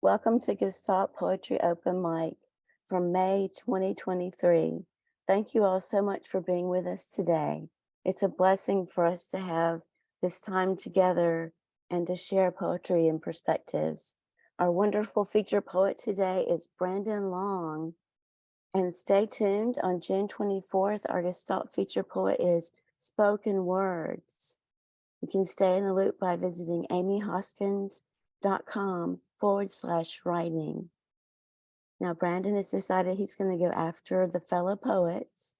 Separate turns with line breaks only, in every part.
Welcome to Gestalt Poetry Open Mic from May 2023. Thank you all so much for being with us today. It's a blessing for us to have this time together and to share poetry and perspectives. Our wonderful feature poet today is Brandon Long. And stay tuned, on June 24th, our Gestalt feature poet is Spoken Words. You can stay in the loop by visiting amyhoskins.com/writing. Now, Brandon has decided he's going to go after the fellow poets.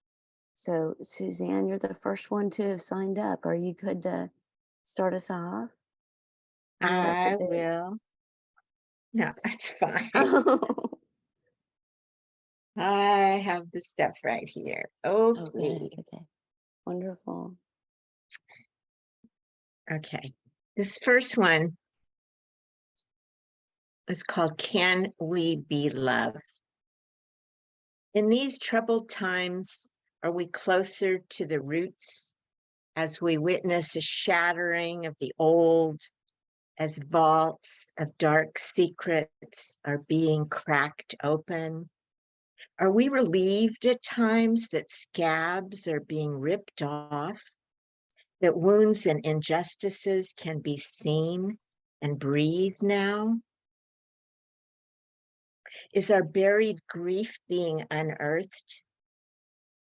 So, Suzanne, you're the first one to have signed up. Are you good to start us off?
I will. No, that's fine. I have the stuff right here. Okay.
Okay. Wonderful.
Okay. This first one is called Can We Be Loved? In these troubled times, are we closer to the roots as we witness a shattering of the old, as vaults of dark secrets are being cracked open? Are we relieved at times that scabs are being ripped off, that wounds and injustices can be seen and breathe now? Is our buried grief being unearthed?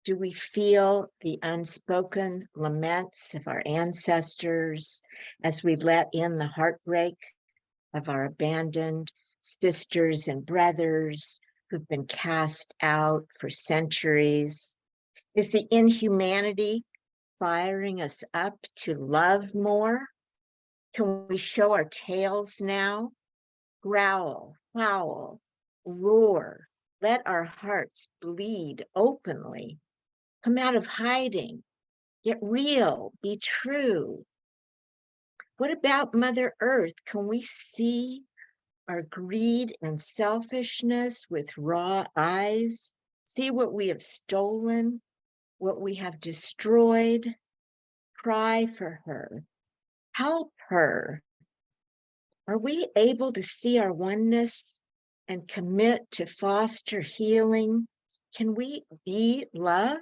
Do we feel the unspoken laments of our ancestors as we let in the heartbreak of our abandoned sisters and brothers who've been cast out for centuries? Is the inhumanity firing us up to love more? Can we show our tails now? Growl, howl, roar, let our hearts bleed openly. Come out of hiding, get real, be true. What about Mother Earth? Can we see our greed and selfishness with raw eyes? See what we have stolen, what we have destroyed? Cry for her, help her. Are we able to see our oneness and commit to foster healing? Can we be love?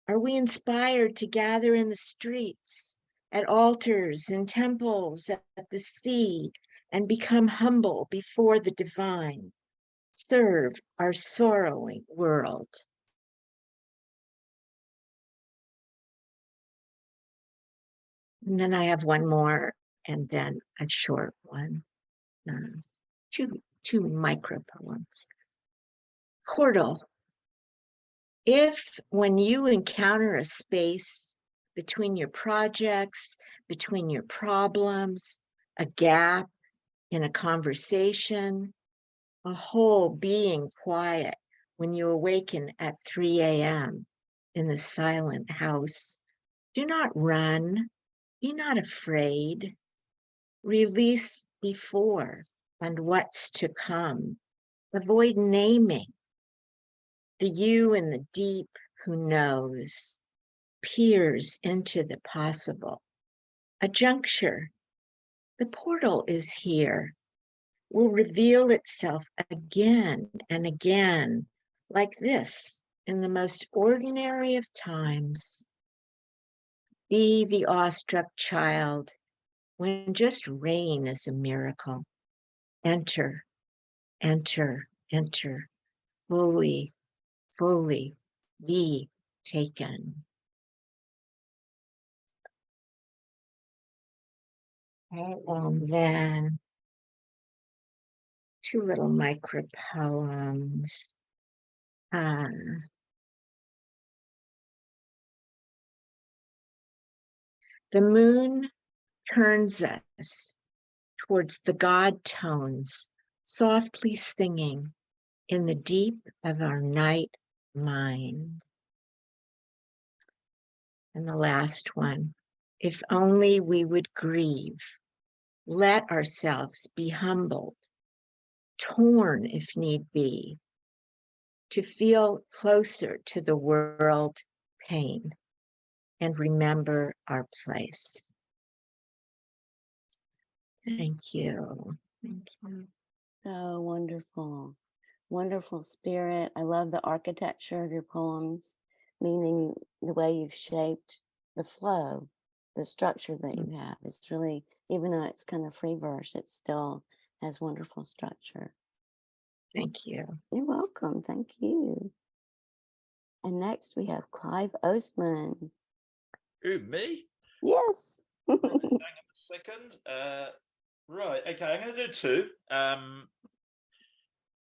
Are we inspired to gather in the streets, at altars and temples, at the sea, and become humble before the divine? Serve our sorrowing world. And then I have one more, and then a short one. Two micro poems. Portal. If when you encounter a space between your projects, between your problems, a gap in a conversation, a whole being quiet when you awaken at 3 a.m. in the silent house, do not run, be not afraid. Release before and what's to come. Avoid naming. The you in the deep who knows peers into the possible. A juncture. The portal is here. Will reveal itself again and again, like this, in the most ordinary of times. Be the awestruck child when just rain is a miracle. Enter, enter, enter, fully, fully be taken. And then two little micro poems. The moon turns us towards the God tones, softly singing in the deep of our night mind. And the last one, if only we would grieve, let ourselves be humbled, torn if need be, to feel closer to the world pain and remember our place. Thank you. Thank you.
So wonderful. Wonderful spirit. I love the architecture of your poems, meaning the way you've shaped the flow, the structure that
Mm,
you have. It's really, even though it's kind of free verse, it still has wonderful structure.
thank you.
You're welcome. Thank you. And next we have Clive Oseman.
Who, me?
Yes.
Right, hang on a second. Right, okay, I'm going to do two.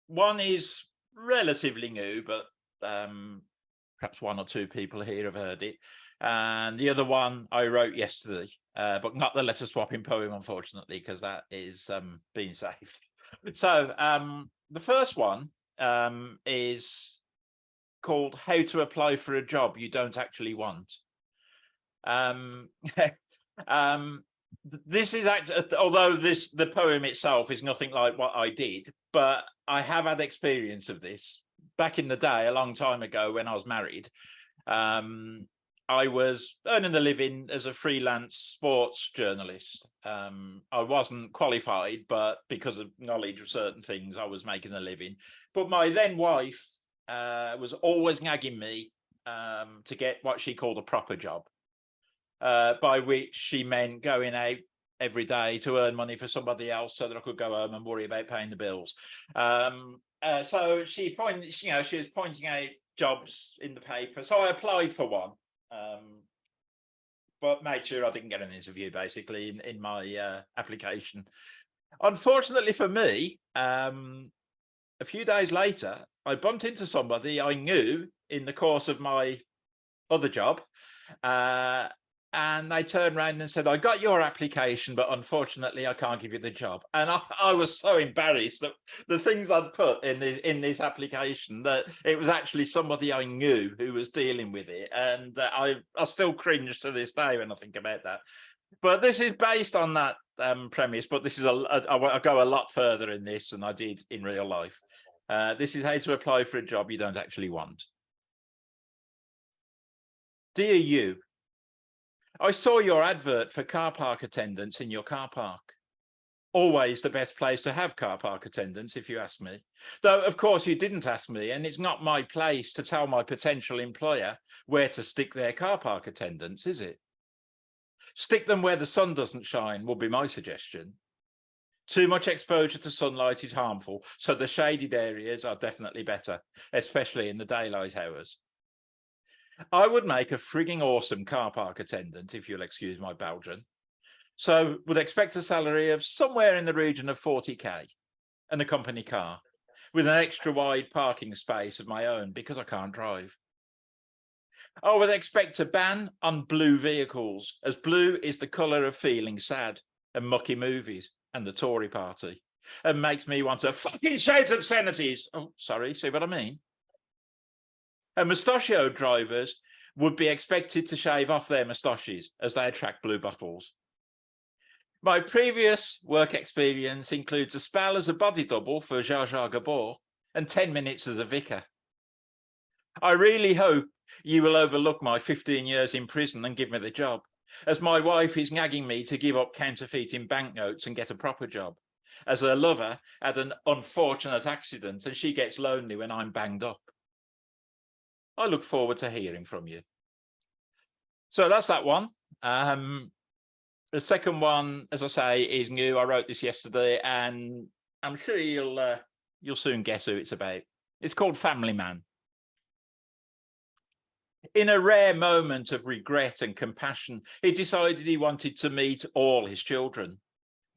One is relatively new, but perhaps one or two people here have heard it. And the other one I wrote yesterday, but not the letter swapping poem, unfortunately, because that is being saved. So the first one is called How to Apply for a Job You Don't Actually Want. This is actually, although the poem itself is nothing like what I did, but I have had experience of this back in the day, a long time ago when I was married. I was earning a living as a freelance sports journalist. I wasn't qualified, but because of knowledge of certain things, I was making a living. But my then wife was always nagging me to get what she called a proper job. By which she meant going out every day to earn money for somebody else so that I could go home and worry about paying the bills. So she was pointing out jobs in the paper. So I applied for one, but made sure I didn't get an interview, basically, in my application. Unfortunately for me, a few days later, I bumped into somebody I knew in the course of my other job. And they turned around and said, I got your application, but unfortunately I can't give you the job. And I was so embarrassed that the things I'd put in this application, that it was actually somebody I knew who was dealing with it. And I still cringe to this day when I think about that. But this is based on that premise, but this is I go a lot further in this than I did in real life. This is how to apply for a job you don't actually want. Dear you, I saw your advert for car park attendants in your car park. Always the best place to have car park attendants, if you ask me. Though, of course, you didn't ask me, and it's not my place to tell my potential employer where to stick their car park attendants, is it? Stick them where the sun doesn't shine would be my suggestion. Too much exposure to sunlight is harmful, so the shaded areas are definitely better, especially in the daylight hours. I would make a frigging awesome car park attendant, if you'll excuse my Belgian. So would expect a salary of somewhere in the region of 40k and a company car with an extra wide parking space of my own because I can't drive. I would expect a ban on blue vehicles, as blue is the colour of feeling sad and mucky movies and the Tory party, and makes me want to fucking shout obscenities. Oh, sorry, see what I mean? And mustachioed drivers would be expected to shave off their moustaches as they attract blue bottles. My previous work experience includes a spell as a body double for Zsa Zsa Gabor and 10 minutes as a vicar. I really hope you will overlook my 15 years in prison and give me the job, as my wife is nagging me to give up counterfeiting banknotes and get a proper job, as her lover had an unfortunate accident and she gets lonely when I'm banged up. I look forward to hearing from you. So that's that one. The second one, as I say, is new. I wrote this yesterday, and I'm sure you'll soon guess who it's about. It's called Family Man. In a rare moment of regret and compassion, he decided he wanted to meet all his children,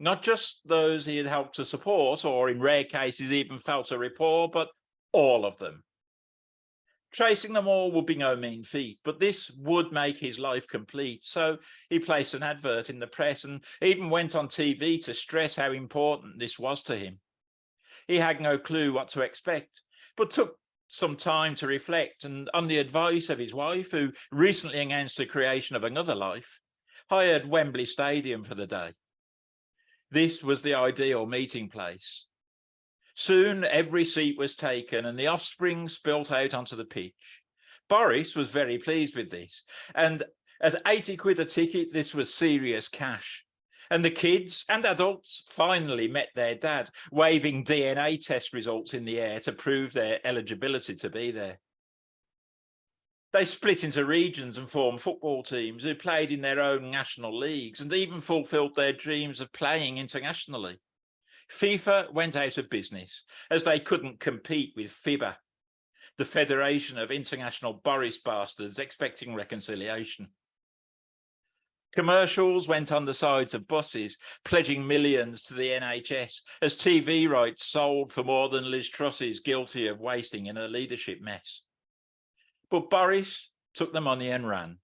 not just those he had helped to support, or in rare cases even felt a rapport, but all of them. Tracing them all would be no mean feat, but this would make his life complete. So he placed an advert in the press and even went on TV to stress how important this was to him. He had no clue what to expect, but took some time to reflect, and on the advice of his wife, who recently announced the creation of another life, hired Wembley Stadium for the day. This was the ideal meeting place. Soon every seat was taken and the offspring spilt out onto the pitch. Boris was very pleased with this, and at 80 quid a ticket, this was serious cash. And the kids and adults finally met their dad, waving DNA test results in the air to prove their eligibility to be there. They split into regions and formed football teams who played in their own national leagues and even fulfilled their dreams of playing internationally. FIFA went out of business as they couldn't compete with FIBA, the Federation of International Boris Bastards expecting reconciliation. Commercials went on the sides of buses, pledging millions to the NHS as TV rights sold for more than Liz Truss's guilty of wasting in a leadership mess. But Boris took the money and ran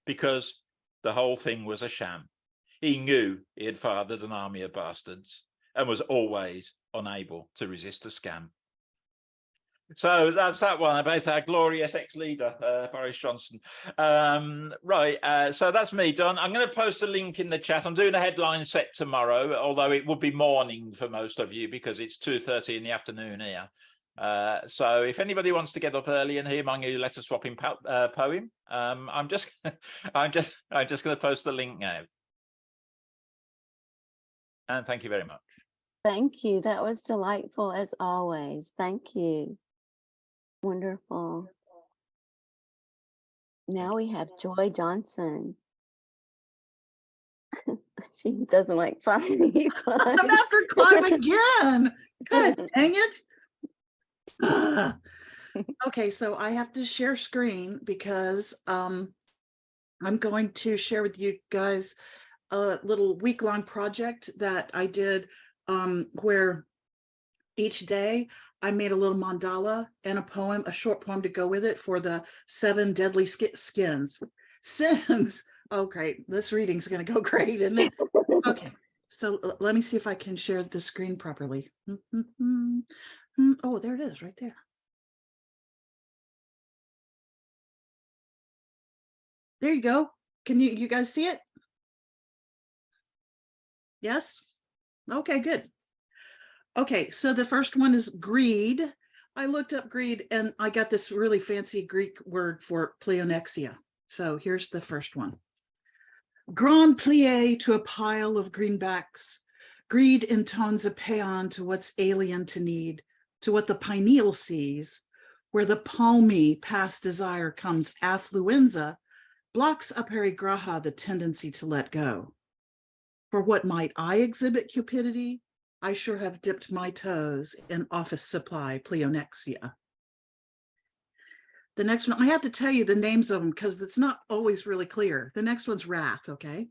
because the whole thing was a sham. He knew he had fathered an army of bastards and was always unable to resist a scam. So that's that one about our glorious ex-leader, Boris Johnson. So that's me done. I'm going to post a link in the chat. I'm doing a headline set tomorrow, although it would be morning for most of you because it's 2:30 in the afternoon here. So if anybody wants to get up early and hear my new letter swapping poem, I'm just going to post the link now. And thank you very much.
Thank you. That was delightful as always. Thank you. Wonderful. Now we have Joy Johnson. She doesn't like funny.
I'm after Clive again. God dang it. Okay, so I have to share screen because I'm going to share with you guys a little week-long project that I did where each day I made a little mandala and a poem, a short poem to go with it for the 7 deadly sins. Oh, great. This reading's going to go great, isn't it? Okay, so let me see if I can share the screen properly. Oh, there it is right there. There you go. Can you guys see it? Yes? Okay, good. Okay, so the first one is greed. I looked up greed and I got this really fancy Greek word for pleonexia. So here's the first one. Grand plie to a pile of greenbacks. Greed intones a paean to what's alien to need, to what the pineal sees, where the palmy past desire comes affluenza, blocks aperigraha the tendency to let go. For what might I exhibit cupidity? I sure have dipped my toes in office supply pleonexia. The next one, I have to tell you the names of them because it's not always really clear. The next one's wrath, okay?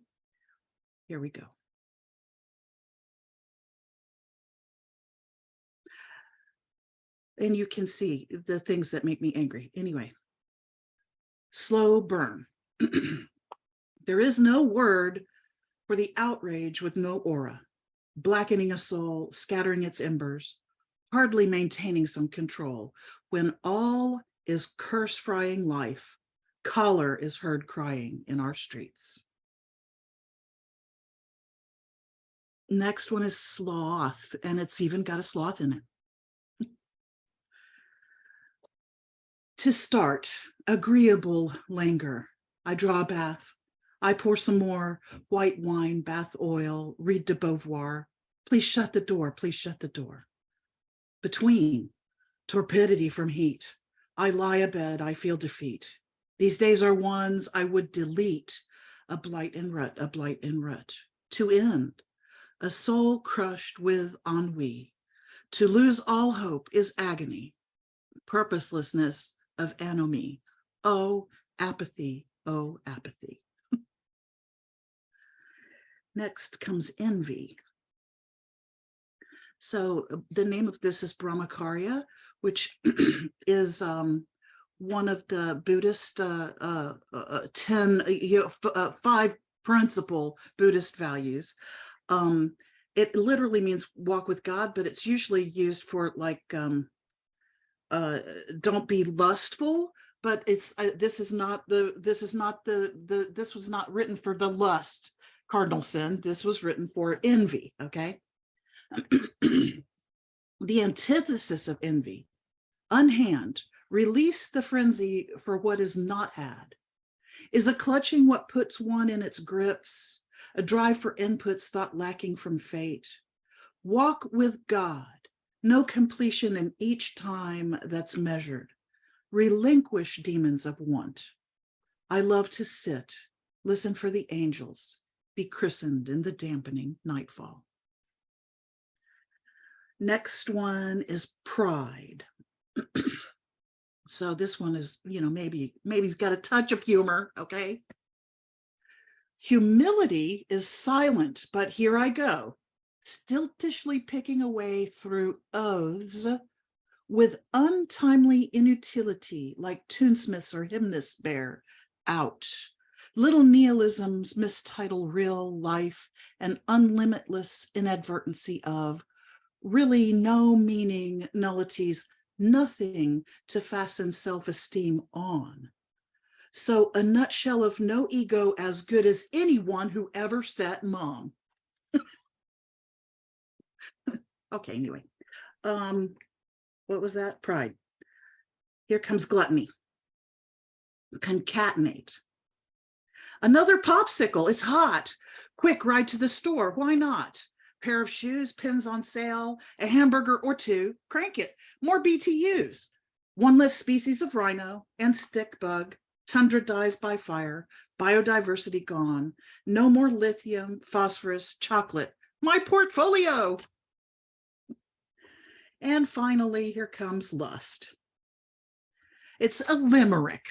Here we go. And you can see the things that make me angry. Anyway, slow burn. There is no word for the outrage with no aura, blackening a soul, scattering its embers, hardly maintaining some control. When all is curse-frying life, choler is heard crying in our streets. Next one is sloth, and it's even got a sloth in it. To start, agreeable languor. I draw a bath. I pour some more white wine, bath oil, read de Beauvoir. Please shut the door, please shut the door. Between, torpidity from heat. I lie abed, I feel defeat. These days are ones I would delete. A blight and rut, a blight and rut. To end, a soul crushed with ennui. To lose all hope is agony. Purposelessness of anomie. Oh, apathy, oh, apathy. Next comes envy. So the name of this is Brahmacharya, which is one of the Buddhist 5 principal Buddhist values. It literally means walk with God, but it's usually used for like don't be lustful. But it's this was not written for the lust cardinal sin. This was written for envy. Okay. The antithesis of envy, unhand, release the frenzy for what is not had, is a clutching what puts one in its grips, a drive for inputs thought lacking from fate. Walk with God, no completion in each time that's measured. Relinquish demons of want. I love to sit, listen for the angels, be christened in the dampening nightfall. Next one is pride. So this one is, maybe it's got a touch of humor, okay? Humility is silent, but here I go, stiltishly picking away through oaths with untimely inutility, like tunesmiths or hymnists bear out. Little nihilisms mistitle real life and unlimitless inadvertency of really no meaning nullities, nothing to fasten self-esteem on. So a nutshell of no ego as good as anyone who ever sat mom. Okay, anyway. What was that? Pride. Here comes gluttony. Concatenate. Another popsicle. It's hot. Quick, ride to the store. Why not? Pair of shoes, pins on sale, a hamburger or two. Crank it. More BTUs. One less species of rhino and stick bug. Tundra dies by fire. Biodiversity gone. No more lithium, phosphorus, chocolate. My portfolio. And finally, here comes lust. It's a limerick.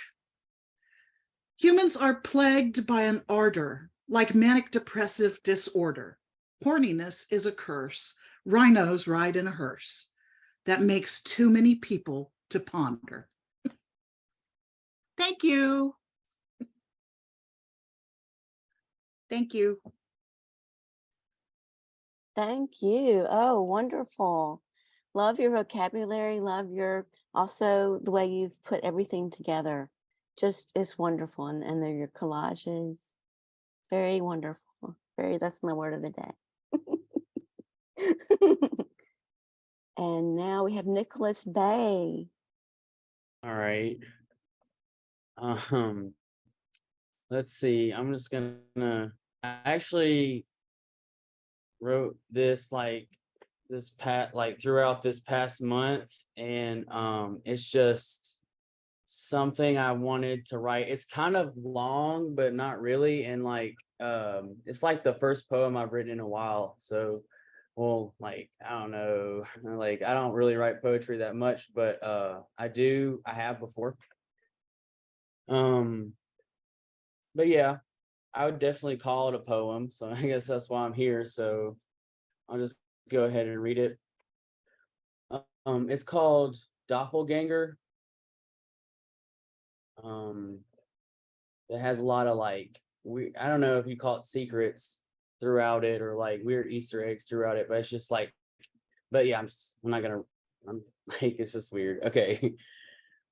Humans are plagued by an ardor, like manic depressive disorder. Horniness is a curse. Rhinos ride in a hearse. That makes too many people to ponder. Thank you. Thank you.
Thank you. Oh, wonderful. Love your vocabulary. Love also the way you've put everything together. Just it's wonderful. And they're your collages. Very wonderful. That's my word of the day. And now we have Nicholas Bay.
All right. Let's see. I'm just gonna. I actually wrote this throughout this past month, and it's just something I wanted to write. It's kind of long, but not really, and it's like the first poem I've written in a while. So, well, I don't know, I don't really write poetry that much, but I have before. But yeah, I would definitely call it a poem. So I guess that's why I'm here. So I'll just go ahead and read it. It's called Doppelganger. It has a lot of I don't know if you call it secrets throughout it or weird Easter eggs throughout it, but it's just but yeah, it's just weird. Okay.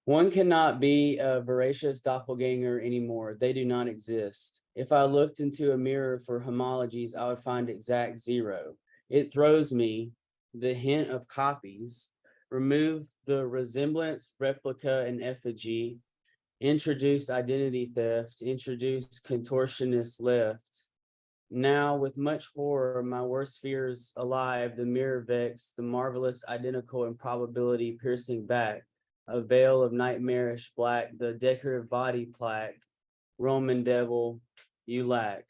One cannot be a voracious doppelganger anymore. They do not exist. If I looked into a mirror for homologies, I would find exact zero. It throws me the hint of copies, remove the resemblance, replica, and effigy, introduce identity theft, introduce contortionist left. Now, with much horror, my worst fears alive, the mirror vex, the marvelous identical improbability piercing back, a veil of nightmarish black, the decorative body plaque, Roman devil, you lack.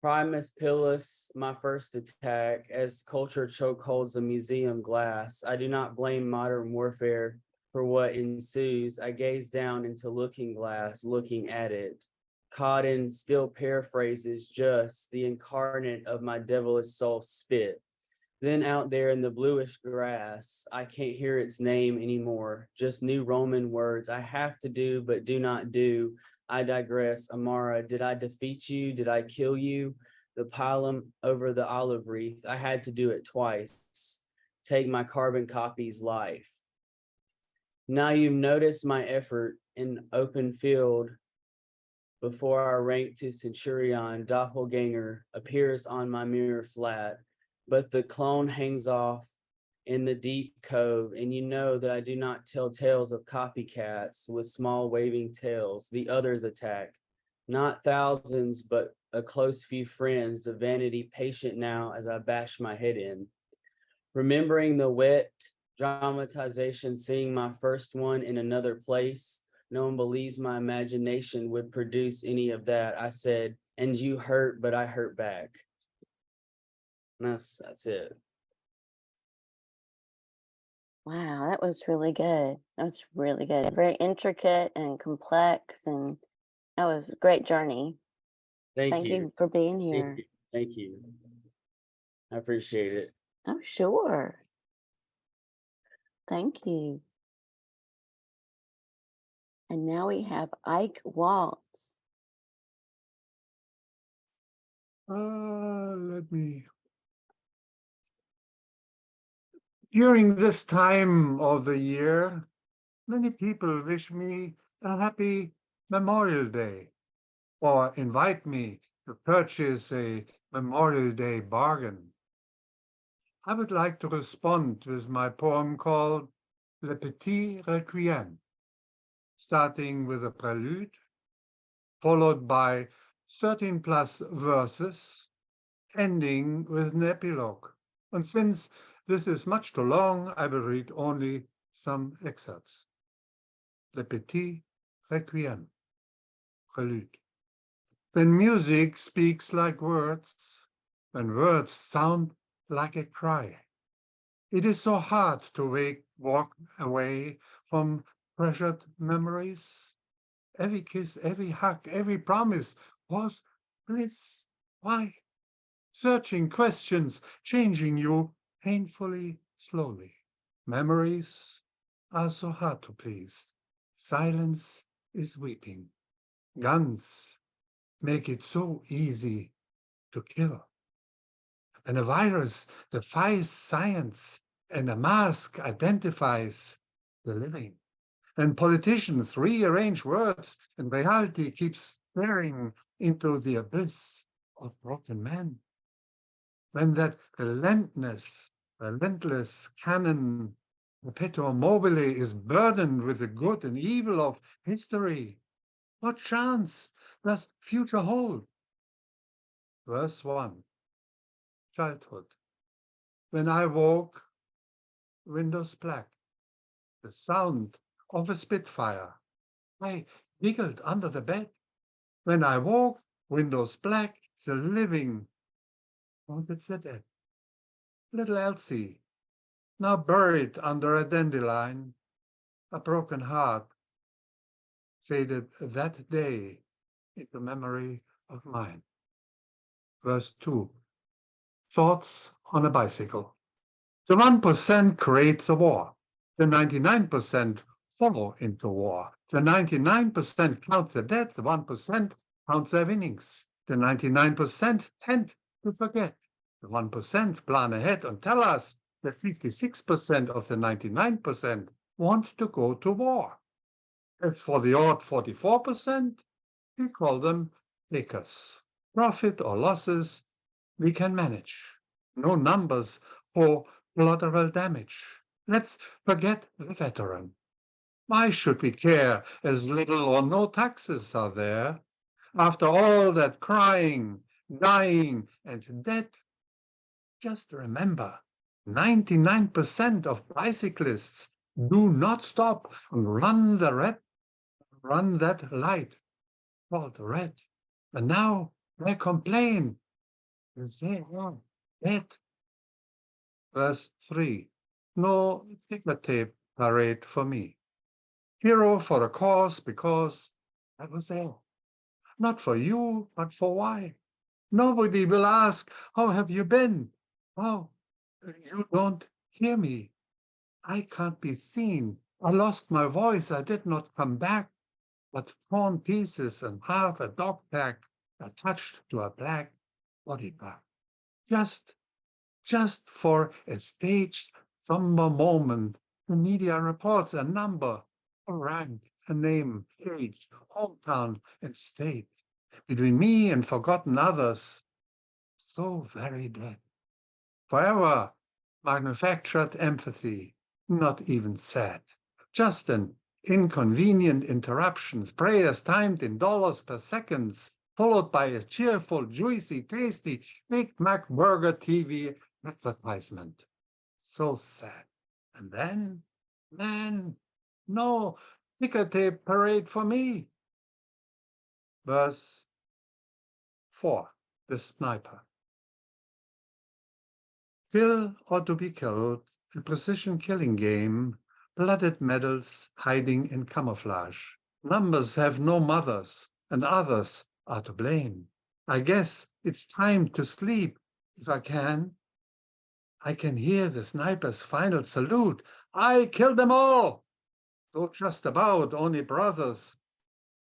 Primus Pilus, my first attack, as culture chokeholds a museum glass. I do not blame modern warfare for what ensues. I gaze down into looking glass, looking at it. Caught in still paraphrases, just the incarnate of my devilish soul spit. Then out there in the bluish grass, I can't hear its name anymore. Just new Roman words I have to do, but do not do. I digress. Amara, did I defeat you? Did I kill you? The pilum over the olive wreath. I had to do it twice. Take my carbon copy's life. Now you've noticed my effort in open field. Before our rank to centurion, doppelganger appears on my mirror flat. But the clone hangs off in the deep cove, and you know that I do not tell tales of copycats with small waving tails. The others attack. not thousands, but a close few friends, the vanity patient now as I bash my head in. Remembering the wet dramatization, seeing my first one in another place, no one believes my imagination would produce any of that. I said, and you hurt, but I hurt back. And that's it.
Wow, that was really good. That's really good. Very intricate and complex, and that was a great journey.
Thank
Thank
you.
you for being
Thank
here.
you. Thank you. I appreciate it.
Oh, sure. Thank you. And now we have Eike Waltz.
Let me. During this time of the year, many people wish me a happy Memorial Day or invite me to purchase a Memorial Day bargain. I would like to respond with my poem called Le Petit Requiem, starting with a prelude, followed by 13 plus verses, ending with an epilogue. And since this is much too long, I will read only some excerpts. Le Petit Requiem, prelude. When music speaks like words, when words sound like a cry, it is so hard to walk away from treasured memories. Every kiss, every hug, every promise was bliss. Why? Searching questions, changing you painfully, slowly. Memories are so hard to please. Silence is weeping. Guns make it so easy to kill. And a virus defies science, and a mask identifies the living. And politicians rearrange words, and reality keeps staring into the abyss of broken men. When that relentless canon perpetuum mobile is burdened with the good and evil of history, what chance does future hold? Verse 1, childhood. When I woke, windows black, the sound of a Spitfire. I giggled under the bed. When I woke, windows black, the living wanted the dead. Little Elsie, now buried under a dandelion, a broken heart faded that day into memory of mine. Verse 2, thoughts on a bicycle. The 1% creates a war. The 99% follow into war. The 99% count the dead. The 1% counts their winnings. The 99% tend to forget. The 1% plan ahead and tell us that 56% of the 99% want to go to war. As for the odd 44%, we call them takers. Profit or losses, we can manage. No numbers for collateral damage. Let's forget the veteran. Why should we care as little or no taxes are there? After all that crying, dying, and death, just remember, 99% of bicyclists do not stop and run that light called red. And now they complain and say, oh, dead. Verse 3, no ticker tape parade for me. Hero for a cause because I was ill. Not for you, but for why. Nobody will ask, how have you been? Oh, you don't hear me. I can't be seen. I lost my voice. I did not come back, but torn pieces and half a dog tag attached to a black body bag. Just for a staged, somber moment, the media reports a number, a rank, a name, age, hometown, and state. Between me and forgotten others, so very dead. Forever manufactured empathy, not even sad. Just an inconvenient interruptions, prayers timed in dollars per seconds, followed by a cheerful, juicy, tasty Big Mac Burger TV advertisement. So sad. And then, no ticker tape parade for me. Verse 4, the sniper. Kill or to be killed, a precision killing game, blooded medals hiding in camouflage. Numbers have no mothers, and others are to blame. I guess it's time to sleep, if I can. I can hear the sniper's final salute. I killed them all! So just about only brothers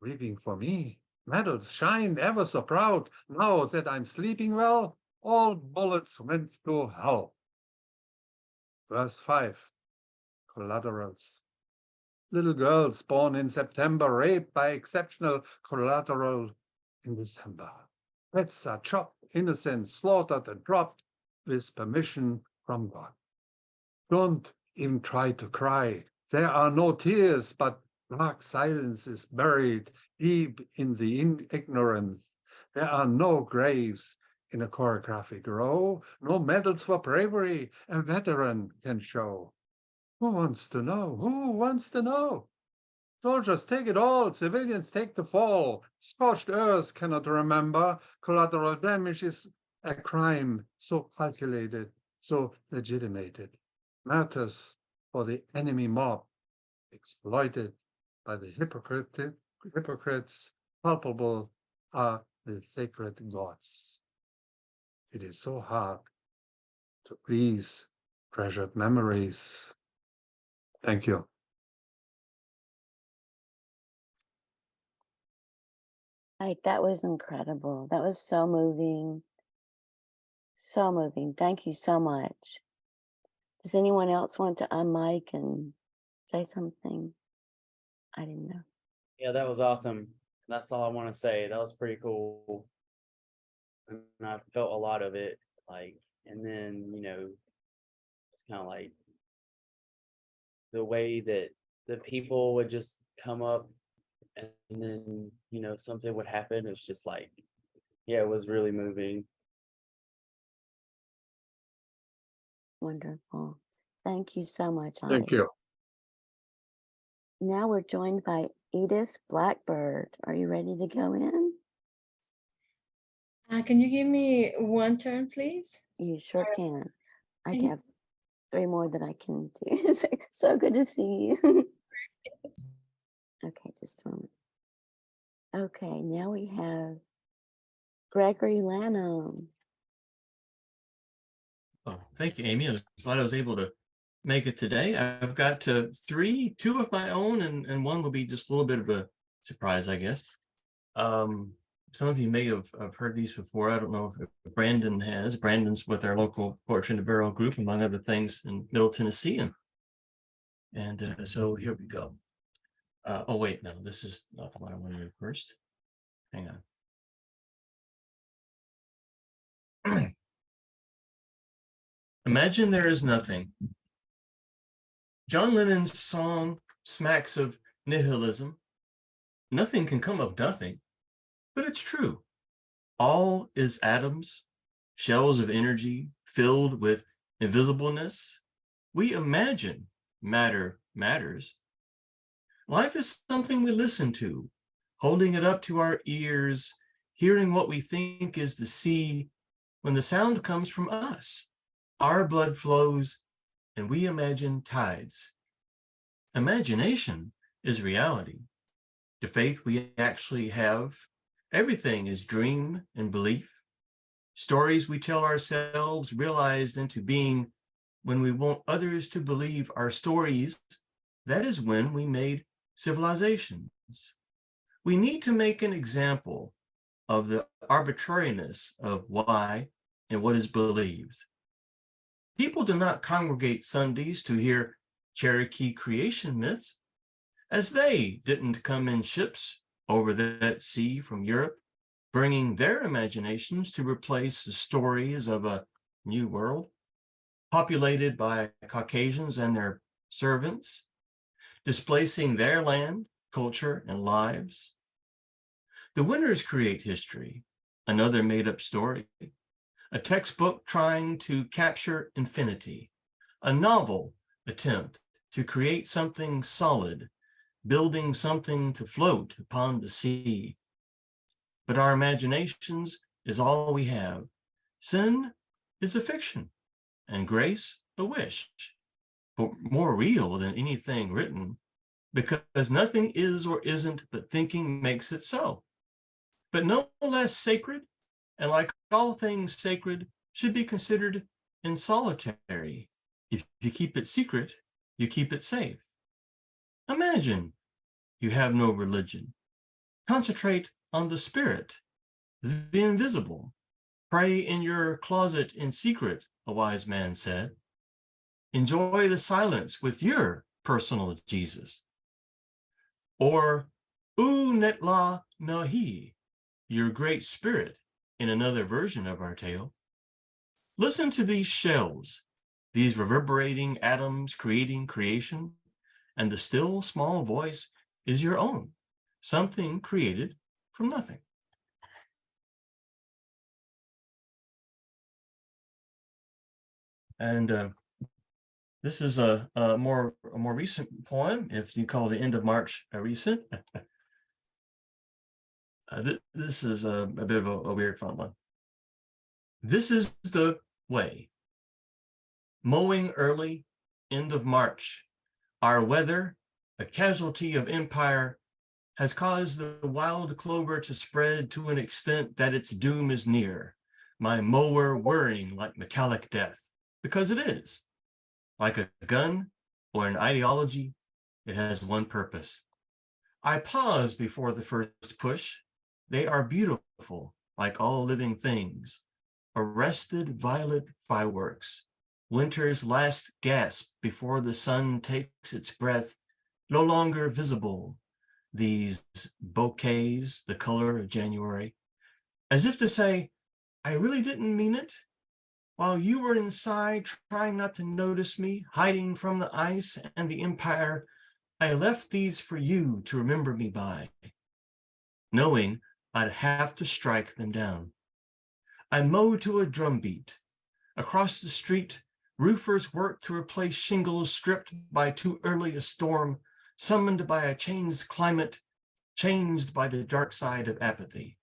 grieving for me. Medals shine ever so proud. Now that I'm sleeping well, all bullets went to hell. Verse 5, collaterals. Little girls born in September raped by exceptional collateral in December. Pets are chopped, innocent, slaughtered, and dropped with permission from God. Don't even try to cry. There are no tears, but dark silence is buried deep in the ignorance. There are no graves in a choreographic row, no medals for bravery a veteran can show. Who wants to know? Who wants to know? Soldiers take it all, civilians take the fall. Scorched earth cannot remember. Collateral damage is a crime so calculated, so legitimated. Matters for the enemy mob, exploited by the hypocrites, palpable are the sacred gods. It is so hard to please treasured memories. Thank you.
Like, that was incredible. That was so moving. So moving. Thank you so much. Does anyone else want to unmic and say something? I didn't know.
Yeah, that was awesome. That's all I want to say. That was pretty cool. And I felt a lot of it. Like, and then, it's kind of like the way that the people would just come up and then, something would happen. It's just like, yeah, it was really moving.
Wonderful. Thank you so much.
Thank you.
Now we're joined by Edith Blackbird. Are you ready to go in?
Can you give me one turn, please?
You sure can. I
Thank-
have 3 more that I can do. It's so good to see you. Okay, just a moment. Okay, now we have Gregory Lannam.
Oh, thank you, Amy. I was glad I was able to make it today. I've got 2 of my own, and one will be just a little bit of a surprise, I guess. Some of you may have heard these before. I don't know if Brandon has. Brandon's with our local Poetry in the Barrel group, among other things, in Middle Tennessee. And so here we go. Oh, wait, no, this is not the one I want to do first. Hang on. Imagine there is nothing. John Lennon's song smacks of nihilism. Nothing can come of nothing, but it's true. All is atoms, shells of energy filled with invisibleness. We imagine matter matters. Life is something we listen to, holding it up to our ears, hearing what we think is the sea. When the sound comes from us, our blood flows and we imagine tides. Imagination is reality. The faith we actually have, everything is dream and belief. Stories we tell ourselves realized into being. When we want others to believe our stories, that is when we made civilizations. We need to make an example of the arbitrariness of why and what is believed. People do not congregate Sundays to hear Cherokee creation myths, as they didn't come in ships over that sea from Europe, bringing their imaginations to replace the stories of a new world, populated by Caucasians and their servants. displacing their land, culture, and lives. The winners create history, another made-up story, a textbook trying to capture infinity, a novel attempt to create something solid, building something to float upon the sea. But our imaginations is all we have. Sin is a fiction, and grace a wish, but more real than anything written, because nothing is or isn't, but thinking makes it so. But no less sacred, and like all things sacred, should be considered in solitary. If you keep it secret, you keep it safe. Imagine you have no religion. Concentrate on the spirit, the invisible. Pray in your closet in secret, a wise man said. Enjoy the silence with your personal Jesus. Or U Netla Nahi, your great spirit, in another version of our tale. Listen to these shells, these reverberating atoms creating creation, and the still small voice is your own, something created from nothing. And this is a more recent poem, if you call the end of March a recent. This is a bit of a weird fun one. This is the way. Mowing early, end of March. Our weather, a casualty of empire, has caused the wild clover to spread to an extent that its doom is near. My mower whirring like metallic death, because it is. Like a gun or an ideology, it has one purpose. I pause before the first push. They are beautiful, like all living things. Arrested violet fireworks. Winter's last gasp before the sun takes its breath, no longer visible. These bouquets, the color of January, as if to say, I really didn't mean it. While you were inside trying not to notice me, hiding from the ice and the empire, I left these for you to remember me by, knowing I'd have to strike them down. I mowed to a drumbeat. Across the street, roofers worked to replace shingles stripped by too early a storm, summoned by a changed climate, changed by the dark side of apathy.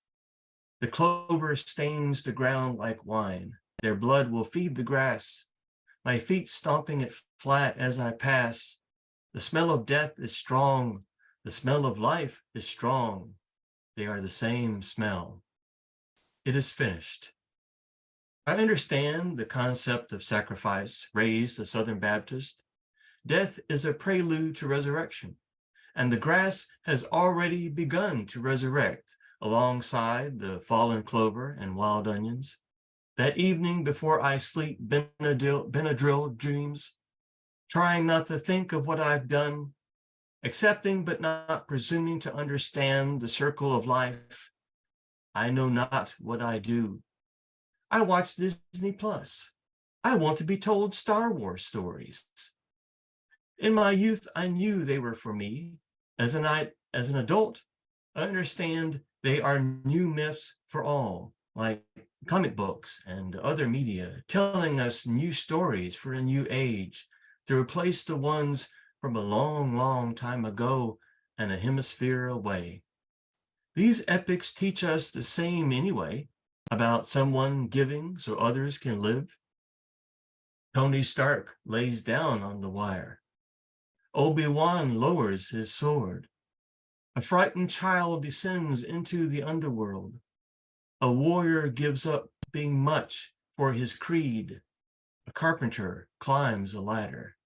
The clover stains the ground like wine. Their blood will feed the grass. My feet stomping it flat as I pass. The smell of death is strong. The smell of life is strong. They are the same smell. It is finished. I understand the concept of sacrifice, raised a Southern Baptist. Death is a prelude to resurrection, and the grass has already begun to resurrect alongside the fallen clover and wild onions. That evening before I sleep Benadryl dreams, trying not to think of what I've done, accepting but not presuming to understand the circle of life. I know not what I do. I watch Disney Plus. I want to be told Star Wars stories. In my youth, I knew they were for me. As an adult, I understand they are new myths for all, like comic books and other media, telling us new stories for a new age to replace the ones from a long, long time ago and a hemisphere away. These epics teach us the same anyway, about someone giving so others can live. Tony Stark lays down on the wire. Obi-Wan lowers his sword. A frightened child descends into the underworld. A warrior gives up being much for his creed. A carpenter climbs a ladder.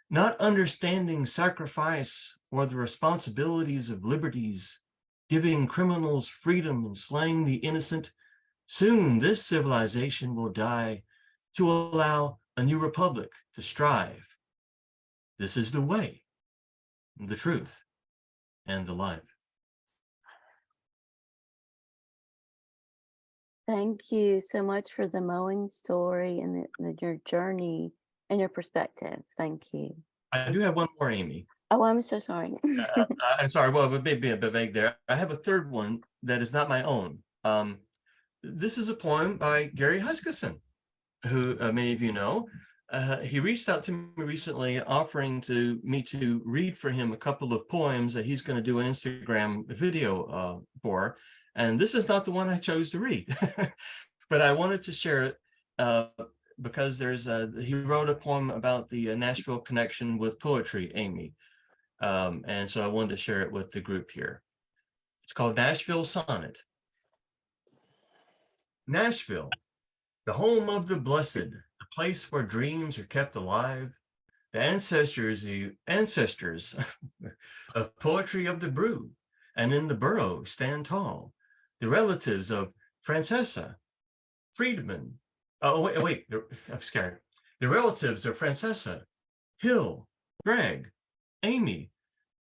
Not understanding sacrifice or the responsibilities of liberties, giving criminals freedom and slaying the innocent, soon this civilization will die to allow a new republic to strive. This is the way, the truth, and the life.
Thank you so much for the mowing story and your journey and your perspective. Thank you.
I do have one more, Amy.
Oh, I'm so sorry.
I'm sorry, well, but maybe a bit vague there. I have a third one that is not my own. This is a poem by Gary Huskisson, who many of you know. He reached out to me recently offering me to read for him a couple of poems that he's going to do an Instagram video for. And this is not the one I chose to read, but I wanted to share it because he wrote a poem about the Nashville connection with poetry, Amy. And so I wanted to share it with the group here. It's called Nashville Sonnet. Nashville, the home of the blessed, the place where dreams are kept alive, the ancestors of poetry of the brew, and in the borough stand tall, the relatives of Francesa, Friedman. Oh, wait, I'm scared. The relatives of Francesa, Hill, Greg, Amy,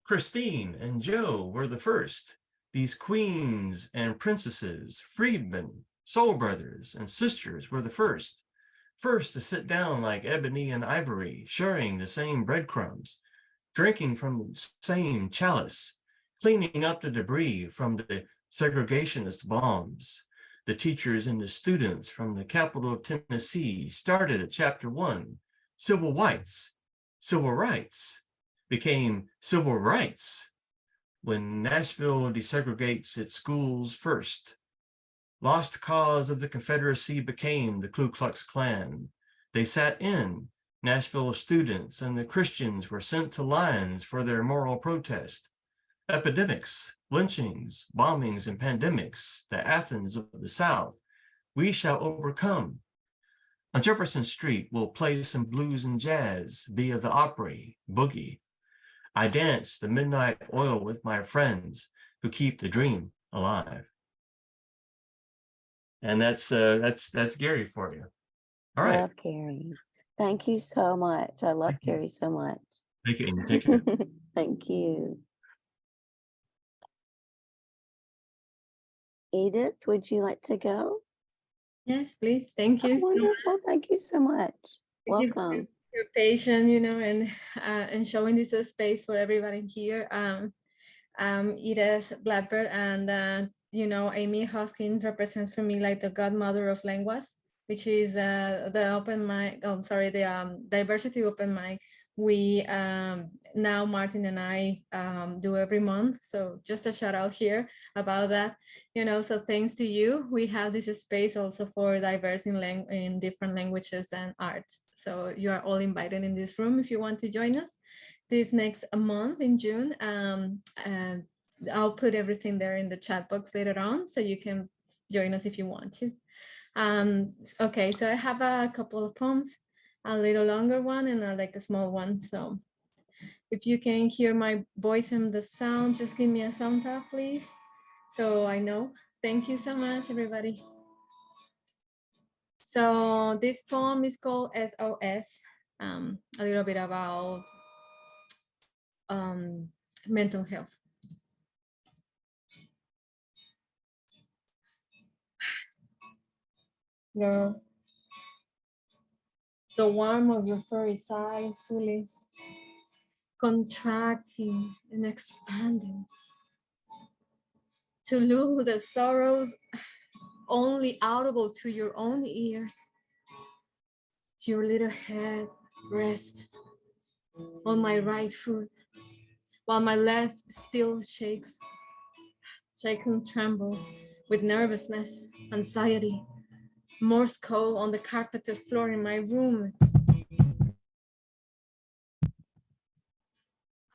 Christine, and Joe were the first. These queens and princesses, freedmen, soul brothers, and sisters were the first to sit down like ebony and ivory, sharing the same breadcrumbs, drinking from the same chalice, cleaning up the debris from the segregationist bombs. The teachers and the students from the capital of Tennessee started at chapter 1, civil rights, became civil rights when Nashville desegregates its schools first. Lost cause of the Confederacy became the Ku Klux Klan. They sat in, Nashville students and the Christians were sent to lines for their moral protest. Epidemics, lynchings, bombings, and pandemics, the Athens of the South, we shall overcome. On Jefferson Street, we'll play some blues and jazz via the Opry, boogie. I dance the midnight oil with my friends who keep the dream alive. And that's Gary for you. All right.
Love Gary. Thank you so much. I love Gary so much.
Thank you, Amy. Thank you.
Thank you. Edith, would you like to go?
Yes, please. Thank you.
Oh, wonderful. Thank you so much.
Thank you for
Welcome.
your patience, and showing this space for everybody here. Edith Blackbird and Amy Hoskins represents for me like the godmother of lenguas, which is the open mic. Oh, sorry, the diversity open mic. We now Martin and I do every month. So just a shout out here about that. So thanks to you, we have this space also for diverse in different languages and arts. So you are all invited in this room if you want to join us this next month in June. I'll put everything there in the chat box later on, so you can join us if you want to. Okay, so I have a couple of poems, a little longer one and like a small one. So if you can hear my voice and the sound, just give me a thumbs up, please, so I know. Thank you so much, everybody. So this poem is called SOS, a little bit about mental health. Girl, the warmth of your furry side, slowly contracting and expanding to lose the sorrows only audible to your own ears. Your little head rests on my right foot, while my left still shakes, shaken trembles with nervousness, anxiety. Morse code on the carpeted floor in my room.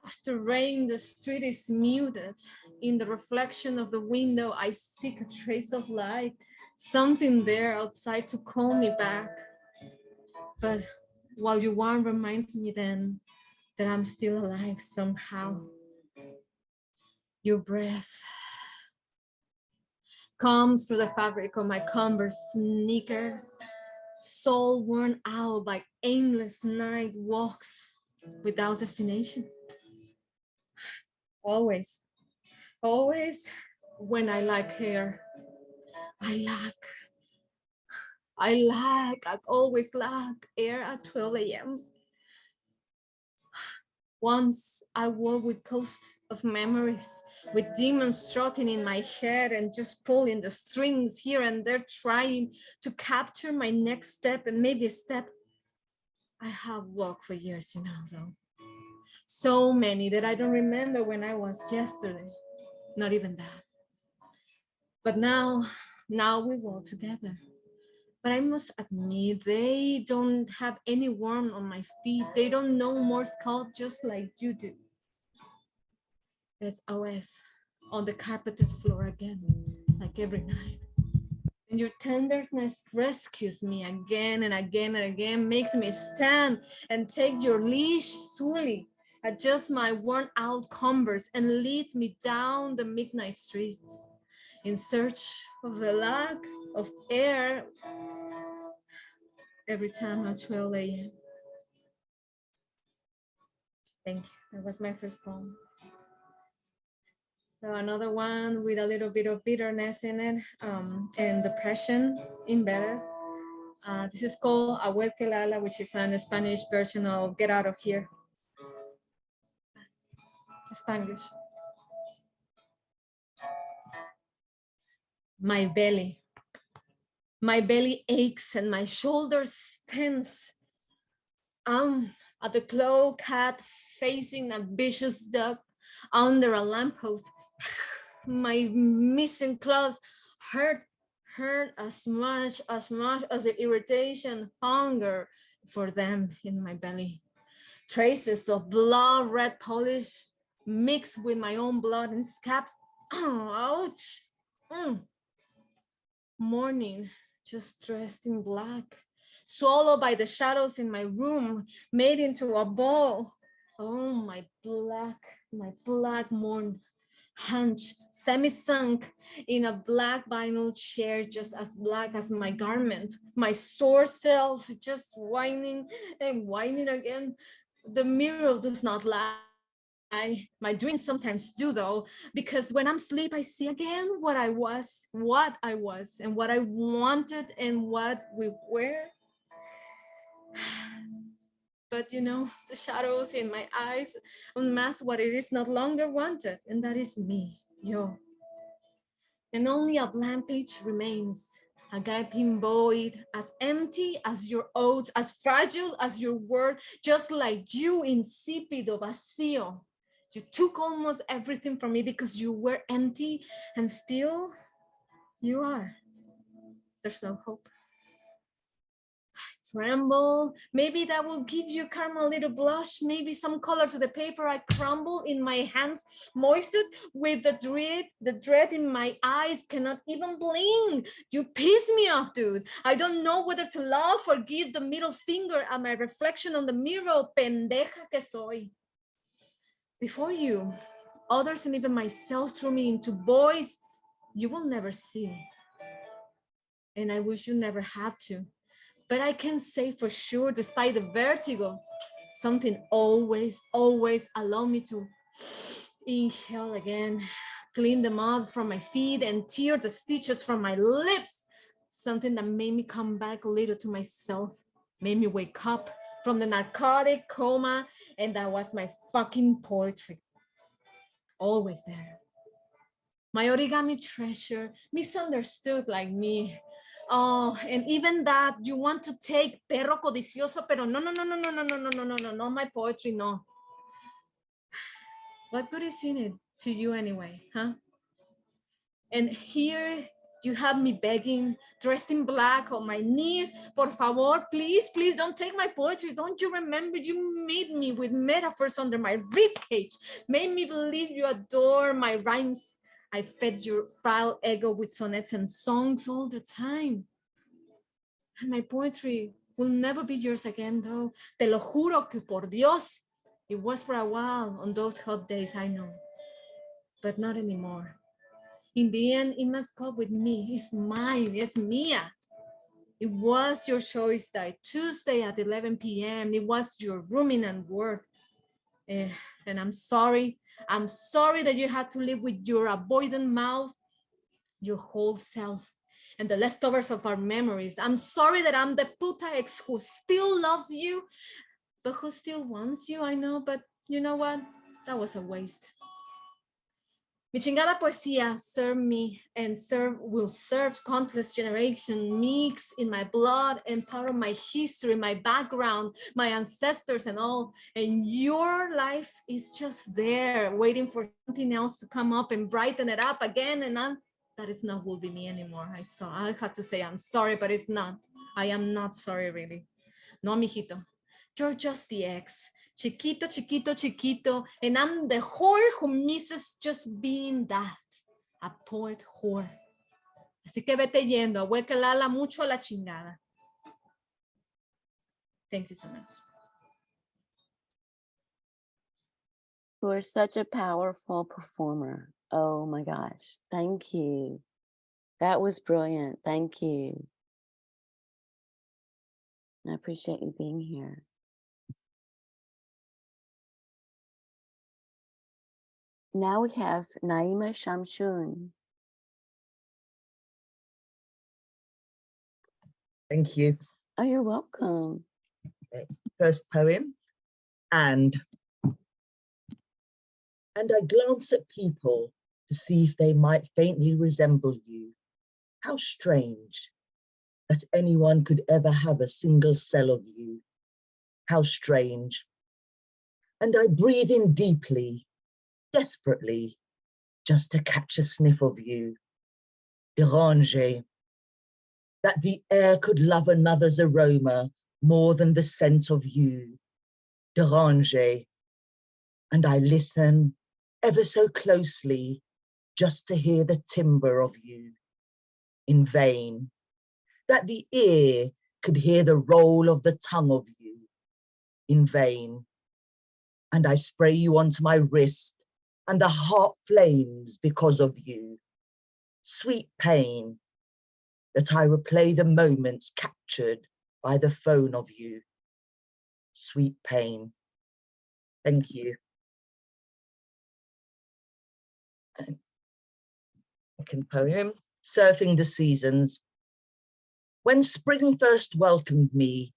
After rain, the street is muted. In the reflection of the window, I seek a trace of light, something there outside to call me back. But while you warm reminds me then that I'm still alive somehow. Your breath comes through the fabric of my Converse sneaker, soul worn out by aimless night walks without destination. Always when I lack air, I always lack air at 12 a.m. Once I walked with coast of memories, with demons trotting in my head and just pulling the strings here and there, trying to capture my next step and maybe a step. I have walked for years, you know, though. So many that I don't remember when I was yesterday, not even that. But now we walk together. But I must admit, they don't have any warmth on my feet. They don't know Morse code just like you do. SOS on the carpeted floor again, like every night. And your tenderness rescues me again and again and again, makes me stand and take your leash surely, adjust my worn out Converse and leads me down the midnight streets in search of the lack of air every time at 12 a.m. Thank you. That was my first poem. So another one with a little bit of bitterness in it and depression embedded. This is called Abuel que Lala, which is an Spanish version of Get Out of Here. Spanglish. My belly aches and my shoulders tense. I'm at the claw cat facing a vicious dog under a lamppost. My missing claws hurt as much as the irritation, hunger for them in my belly. Traces of blood red polish mixed with my own blood and scabs. Ouch. Morning, just dressed in black, swallowed by the shadows in my room, made into a ball. Oh, my black morn, hunch, semi-sunk in a black vinyl chair, just as black as my garment, my sore self just whining and whining again. The mirror does not lie. My dreams sometimes do, though, because when I'm asleep, I see again what I was, and what I wanted, and what we were. But you know, the shadows in my eyes unmask what it is not longer wanted, and that is me, yo. And only a blank page remains, a gaping void, as empty as your oaths, as fragile as your word, just like you, insípido, vacío. You took almost everything from me because you were empty, and still you are. There's no hope. I tremble. Maybe that will give you karma a little blush, maybe some color to the paper I crumble in my hands, moistened with the dread in my eyes, cannot even blink. You piss me off, dude. I don't know whether to laugh or give the middle finger at my reflection on the mirror, pendeja que soy. Before you, others and even myself threw me into voids you will never see. And I wish you never had to. But I can say for sure, despite the vertigo, something always allowed me to inhale again, clean the mud from my feet and tear the stitches from my lips. Something that made me come back a little to myself, made me wake up from the narcotic coma, and that was my fucking poetry. Always there. My origami treasure, misunderstood like me. Oh, and even that you want to take perro codicioso, pero no, my poetry, no. What good is in it to you anyway, huh? And here you have me begging, dressed in black on my knees, por favor, please don't take my poetry. Don't you remember you made me with metaphors under my ribcage, made me believe you adore my rhymes. I fed your foul ego with sonnets and songs all the time. And my poetry will never be yours again, though. Te lo juro que por Dios, it was for a while on those hot days, I know, but not anymore. In the end, it must go with me. It's mine, it's mía. It was your choice that Tuesday at 11 p.m. It was your ruminant word. And I'm sorry that you had to live with your avoidant mouth, your whole self, and the leftovers of our memories. I'm sorry that I'm the puta ex who still loves you, but who still wants you, I know, but you know what? That was a waste. Mi chingada poesía served me and will serve countless generations, mix in my blood and part of my history, my background, my ancestors and all. And your life is just there waiting for something else to come up and brighten it up again. And that is not will be me anymore. I had to say, I'm sorry, but it's not. I am not sorry, really. No, mijito. You're just the ex. Chiquito, chiquito, chiquito. And I'm the whore who misses just being that. A poet whore. Así que vete yendo. Ahuécalala mucho a la chingada. Thank you so much.
You are such a powerful performer. Oh my gosh. Thank you. That was brilliant. Thank you. I appreciate you being here. Now we have Nayma Chamchoun.
Thank you.
Oh, you're welcome.
First poem. And I glance at people to see if they might faintly resemble you. How strange that anyone could ever have a single cell of you. How strange. And I breathe in deeply, desperately, just to catch a sniff of you. Déranger. That the air could love another's aroma more than the scent of you. Déranger. And I listen ever so closely just to hear the timbre of you. In vain. That the ear could hear the roll of the tongue of you. In vain. And I spray you onto my wrist, and the heart flames because of you. Sweet pain, that I replay the moments captured by the phone of you. Sweet pain. Thank you. Second poem, Surfing the Seasons. When spring first welcomed me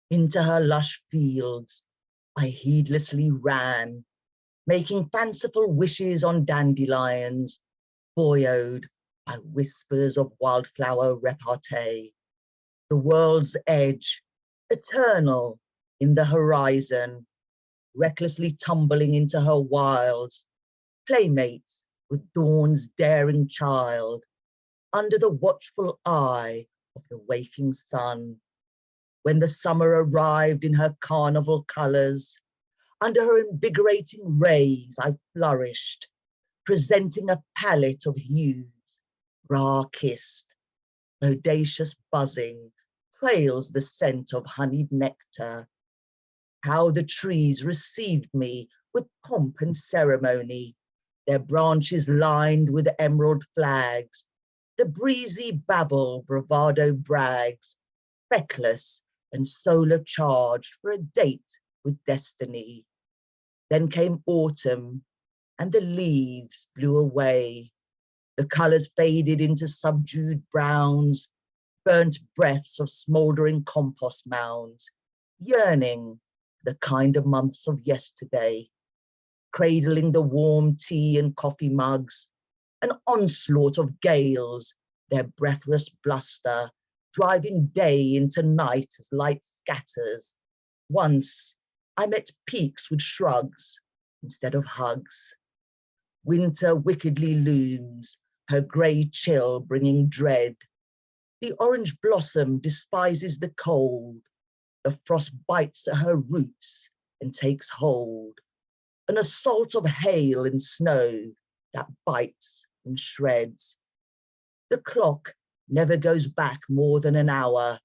into her lush fields, I heedlessly ran, making fanciful wishes on dandelions, buoyed by whispers of wildflower repartee. The world's edge, eternal in the horizon, recklessly tumbling into her wilds, playmates with dawn's daring child, under the watchful eye of the waking sun. When the summer arrived in her carnival colors, under her invigorating rays I flourished, presenting a palette of hues, bra-kissed. Audacious buzzing trails the scent of honeyed nectar. How the trees received me with pomp and ceremony, their branches lined with emerald flags. The breezy babble bravado brags, feckless and solar charged for a date with destiny. Then came autumn and the leaves blew away. The colors faded into subdued browns, burnt breaths of smoldering compost mounds, yearning for the kinder months of yesterday, cradling the warm tea and coffee mugs, an onslaught of gales, their breathless bluster, driving day into night as light scatters. Once I met peaks with shrugs instead of hugs. Winter wickedly looms, her grey chill bringing dread. The orange blossom despises the cold. The frost bites at her roots and takes hold. An assault of hail and snow that bites and shreds. The clock never goes back more than an hour.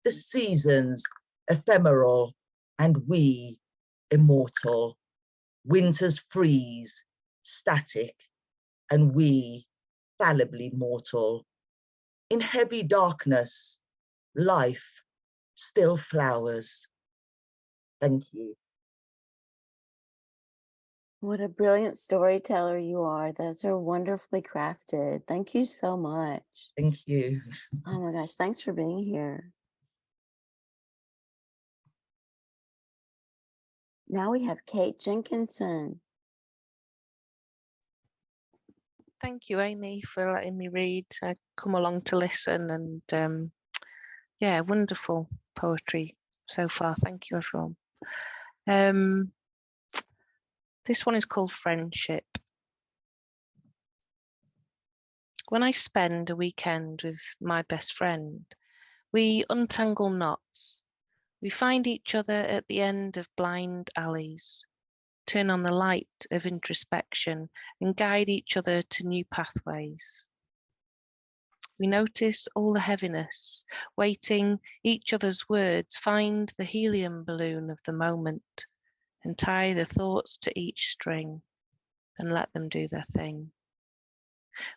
The seasons ephemeral and we immortal. Winters freeze, static, and we fallibly mortal. In heavy darkness, life still flowers. Thank you.
What a brilliant storyteller you are. Those are wonderfully crafted. Thank you so much.
Thank you.
Oh my gosh, thanks for being here. Now we have Kate Jenkinson.
Thank you, Amy, for letting me read. I come along to listen, and yeah, wonderful poetry so far. Thank you, everyone. This one is called Friendship. When I spend a weekend with my best friend, we untangle knots. We find each other at the end of blind alleys, turn on the light of introspection, and guide each other to new pathways. We notice all the heaviness, waiting each other's words, find the helium balloon of the moment, and tie the thoughts to each string and let them do their thing.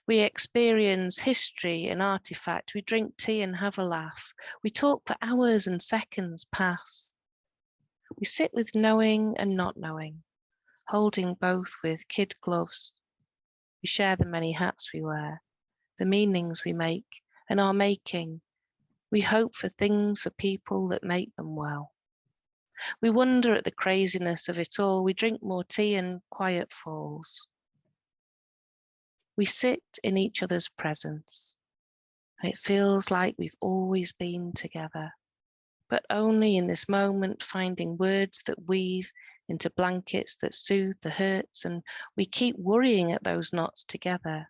We experience history and artifact. We drink tea and have a laugh. We talk for hours and seconds pass. We sit with knowing and not knowing, holding both with kid gloves. We share the many hats we wear, the meanings we make and are making. We hope for things for people that make them well. We wonder at the craziness of it all. We drink more tea and quiet falls. We sit in each other's presence. It feels like we've always been together, but only in this moment, finding words that weave into blankets that soothe the hurts, and we keep worrying at those knots together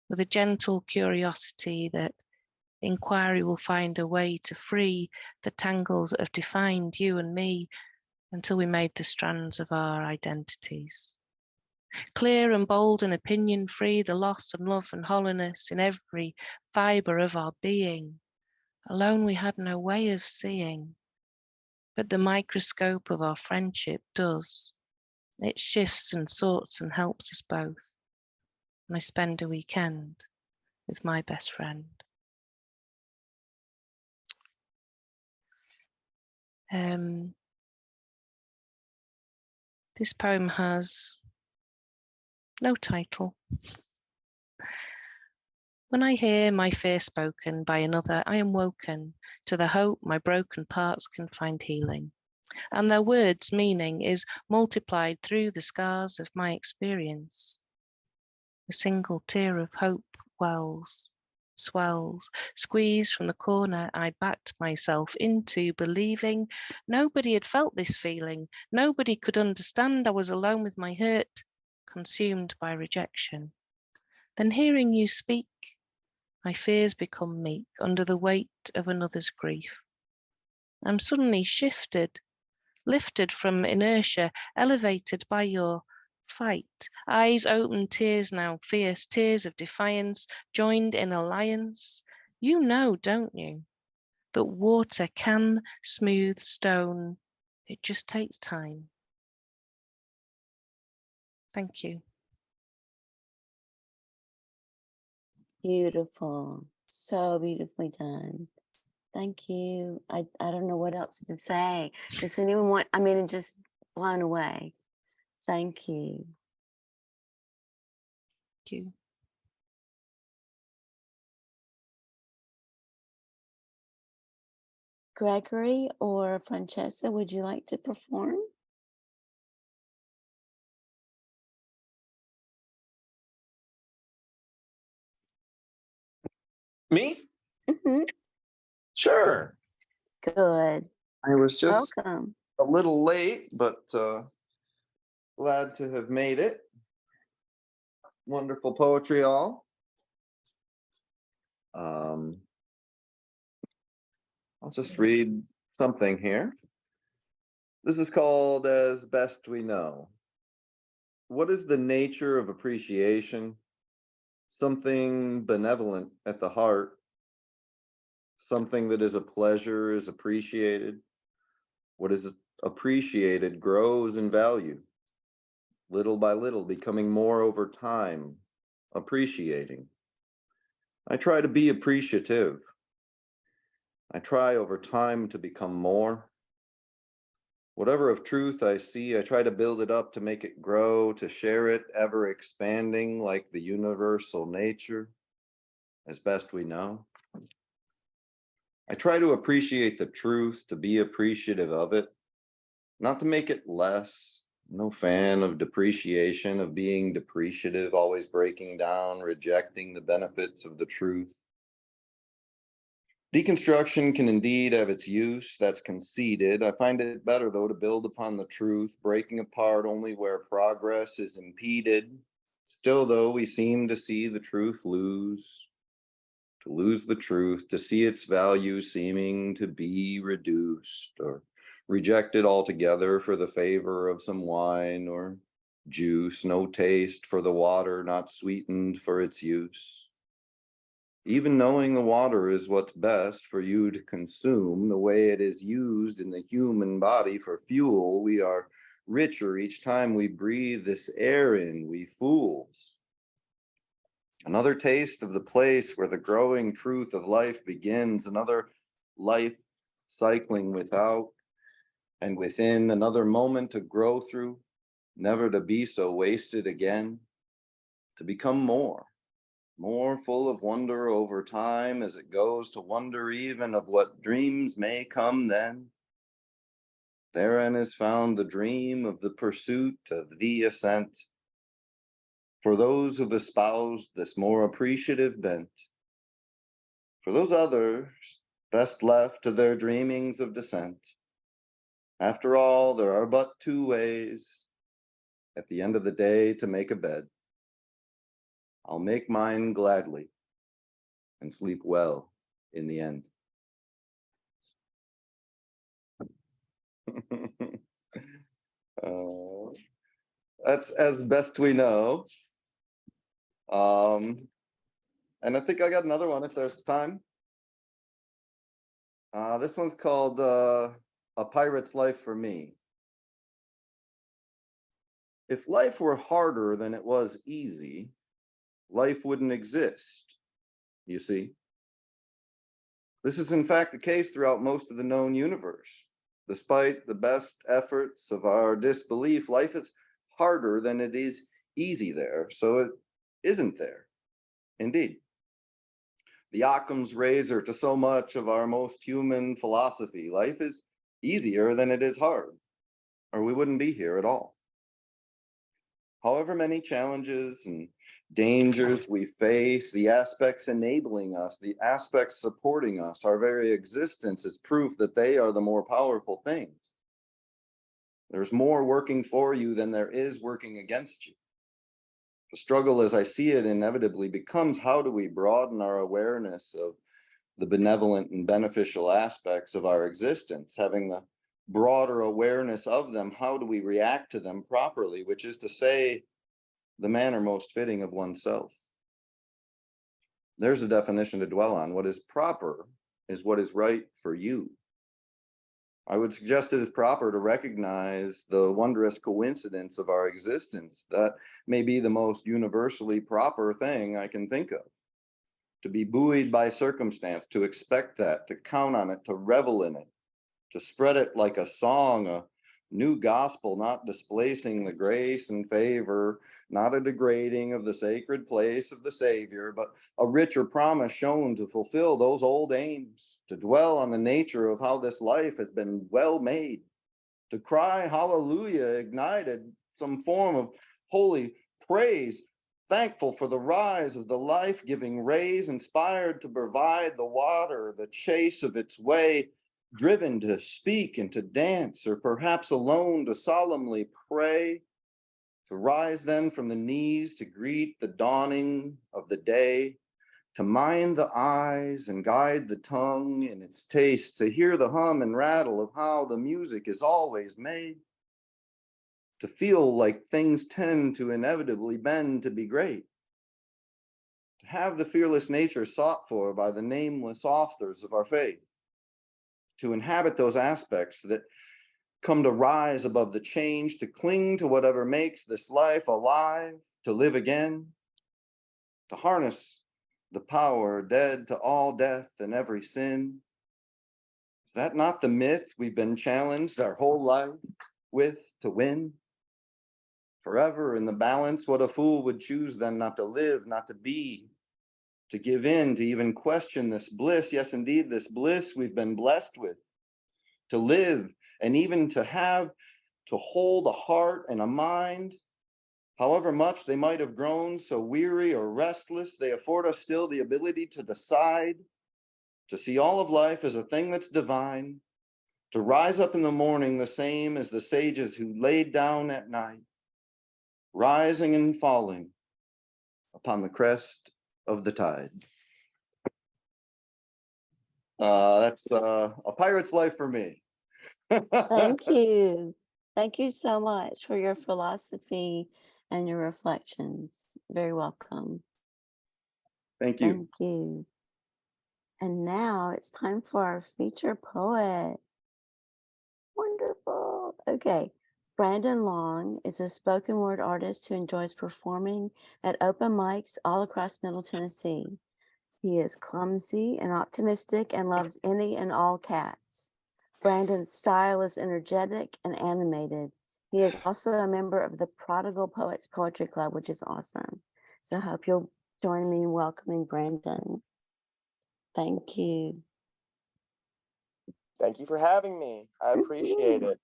with a gentle curiosity that inquiry will find a way to free the tangles that have defined you and me until we made the strands of our identities. Clear and bold and opinion free, the loss and love and hollowness in every fibre of our being. Alone we had no way of seeing, but the microscope of our friendship does. It shifts and sorts and helps us both. And I spend a weekend with my best friend. This poem has no title. When I hear my fear spoken by another, I am woken to the hope my broken parts can find healing. And their words' meaning is multiplied through the scars of my experience. A single tear of hope wells, swells, squeezed from the corner I backed myself into, believing nobody had felt this feeling. Nobody could understand I was alone with my hurt, consumed by rejection. Then hearing you speak, my fears become meek under the weight of another's grief. I'm suddenly shifted, lifted from inertia, elevated by your fight. Eyes open, tears now fierce, tears of defiance, joined in alliance. You know, don't you, that water can smooth stone. It just takes time. Thank you.
Beautiful. So beautifully done. Thank you. I don't know what else to say. Does anyone want, I mean, just blown away. Thank you.
Thank you.
Gregory or Francesca, would you like to perform?
Me?
Mm-hmm.
Sure.
Good.
I was just
Welcome.
a little late, but glad to have made it. Wonderful poetry, all. I'll just read something here. This is called As Best We Know. What is the nature of appreciation? Something benevolent at the heart. Something that is a pleasure is appreciated. What is appreciated grows in value, little by little, becoming more over time, appreciating. I try to be appreciative. I try over time to become more. Whatever of truth I see, I try to build it up, to make it grow, to share it, ever expanding like the universal nature, as best we know. I try to appreciate the truth, to be appreciative of it, not to make it less. No fan of depreciation, of being depreciative, always breaking down, rejecting the benefits of the truth. Deconstruction can indeed have its use, that's conceded. I find it better, though, to build upon the truth, breaking apart only where progress is impeded. Still, though, we seem to see the truth lose, to lose the truth, to see its value seeming to be reduced or rejected altogether for the favor of some wine or juice, no taste for the water, not sweetened for its use. Even knowing the water is what's best for you to consume, the way it is used in the human body for fuel, we are richer each time we breathe this air in, we fools. Another taste of the place where the growing truth of life begins, another life cycling without and within, another moment to grow through, never to be so wasted again, to become more full of wonder over time as it goes to wonder even of what dreams may come then. Therein is found the dream of the pursuit of the ascent. For those who've espoused this more appreciative bent, for those others best left to their dreamings of descent. After all, there are but two ways at the end of the day to make a bed. I'll make mine gladly and sleep well in the end. That's as best we know. And I think I got another one if there's time. This one's called A Pirate's Life for Me. If life were harder than it was easy, life wouldn't exist, you see. This is in fact the case throughout most of the known universe. Despite the best efforts of our disbelief, life is harder than it is easy there, so it isn't there, indeed. The Occam's razor to so much of our most human philosophy, life is easier than it is hard, or we wouldn't be here at all. However many challenges and dangers we face, the aspects enabling us, the aspects supporting us, our very existence is proof that they are the more powerful things. There's more working for you than there is working against you. The struggle, as I see it, inevitably becomes how do we broaden our awareness of the benevolent and beneficial aspects of our existence, having the broader awareness of them, how do we react to them properly, which is to say, the manner most fitting of oneself. There's a definition to dwell on. What is proper is what is right for you. I would suggest it is proper to recognize the wondrous coincidence of our existence. That may be the most universally proper thing I can think of. To be buoyed by circumstance, to expect that, to count on it, to revel in it, to spread it like a song, a new gospel, not displacing the grace and favor, not a degrading of the sacred place of the Savior, but a richer promise shown to fulfill those old aims, to dwell on the nature of how this life has been well made, to cry hallelujah, ignited some form of holy praise, thankful for the rise of the life-giving rays, inspired to provide the water, the chase of its way, driven to speak and to dance, or perhaps alone to solemnly pray, to rise then from the knees to greet the dawning of the day, to mind the eyes and guide the tongue in its taste, to hear the hum and rattle of how the music is always made, to feel like things tend to inevitably bend to be great, to have the fearless nature sought for by the nameless authors of our faith, to inhabit those aspects that come to rise above the change, to cling to whatever makes this life alive, to live again, to harness the power dead to all death and every sin. Is that not the myth we've been challenged our whole life with to win? Forever in the balance, what a fool would choose then not to live, not to be, to give in, to even question this bliss. Yes, indeed, this bliss we've been blessed with, to live and even to hold a heart and a mind. However much they might have grown so weary or restless, they afford us still the ability to decide, to see all of life as a thing that's divine, to rise up in the morning the same as the sages who laid down at night, rising and falling upon the crest of the tide. That's a pirate's life for me.
Thank you. Thank you so much for your philosophy and your reflections. Very welcome.
Thank you.
Thank you. And now it's time for our feature poet. Wonderful. Okay. Brandon Long is a spoken word artist who enjoys performing at open mics all across Middle Tennessee. He is clumsy and optimistic and loves any and all cats. Brandon's style is energetic and animated. He is also a member of the Prodigal Poets Poetry Club, which is awesome. So I hope you'll join me in welcoming Brandon. Thank you.
Thank you for having me. I appreciate
Mhm.
it.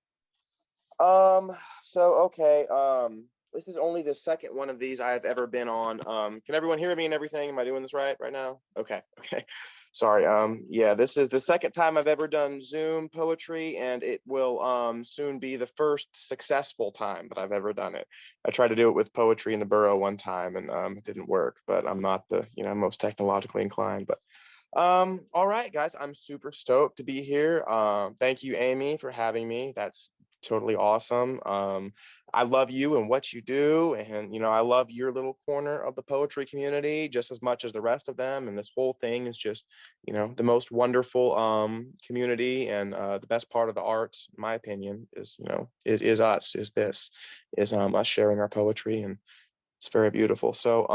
This is only the second one of these I've ever been on. Can everyone hear me and everything? Am I doing this right now? Okay. Sorry. Yeah, this is the second time I've ever done Zoom poetry, and it will soon be the first successful time that I've ever done it. I tried to do it with poetry in the borough one time, and it didn't work, but I'm not the most technologically inclined. But all right, guys, I'm super stoked to be here. Thank you, Amy, for having me. That's totally awesome. I love you and what you do, and I love your little corner of the poetry community just as much as the rest of them. And this whole thing is just the most wonderful community, and the best part of the arts, in my opinion, is us sharing our poetry, and it's very beautiful. So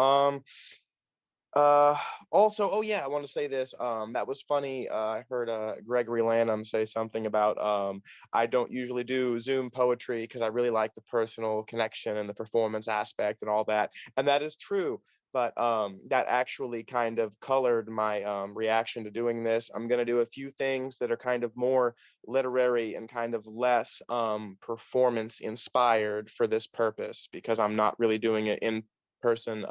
also, oh yeah, I want to say this. That was funny. I heard Gregory Lannam say something about I don't usually do Zoom poetry because I really like the personal connection and the performance aspect and all that. And that is true. But that actually kind of colored my reaction to doing this. I'm going to do a few things that are kind of more literary and kind of less performance inspired for this purpose, because I'm not really doing it in person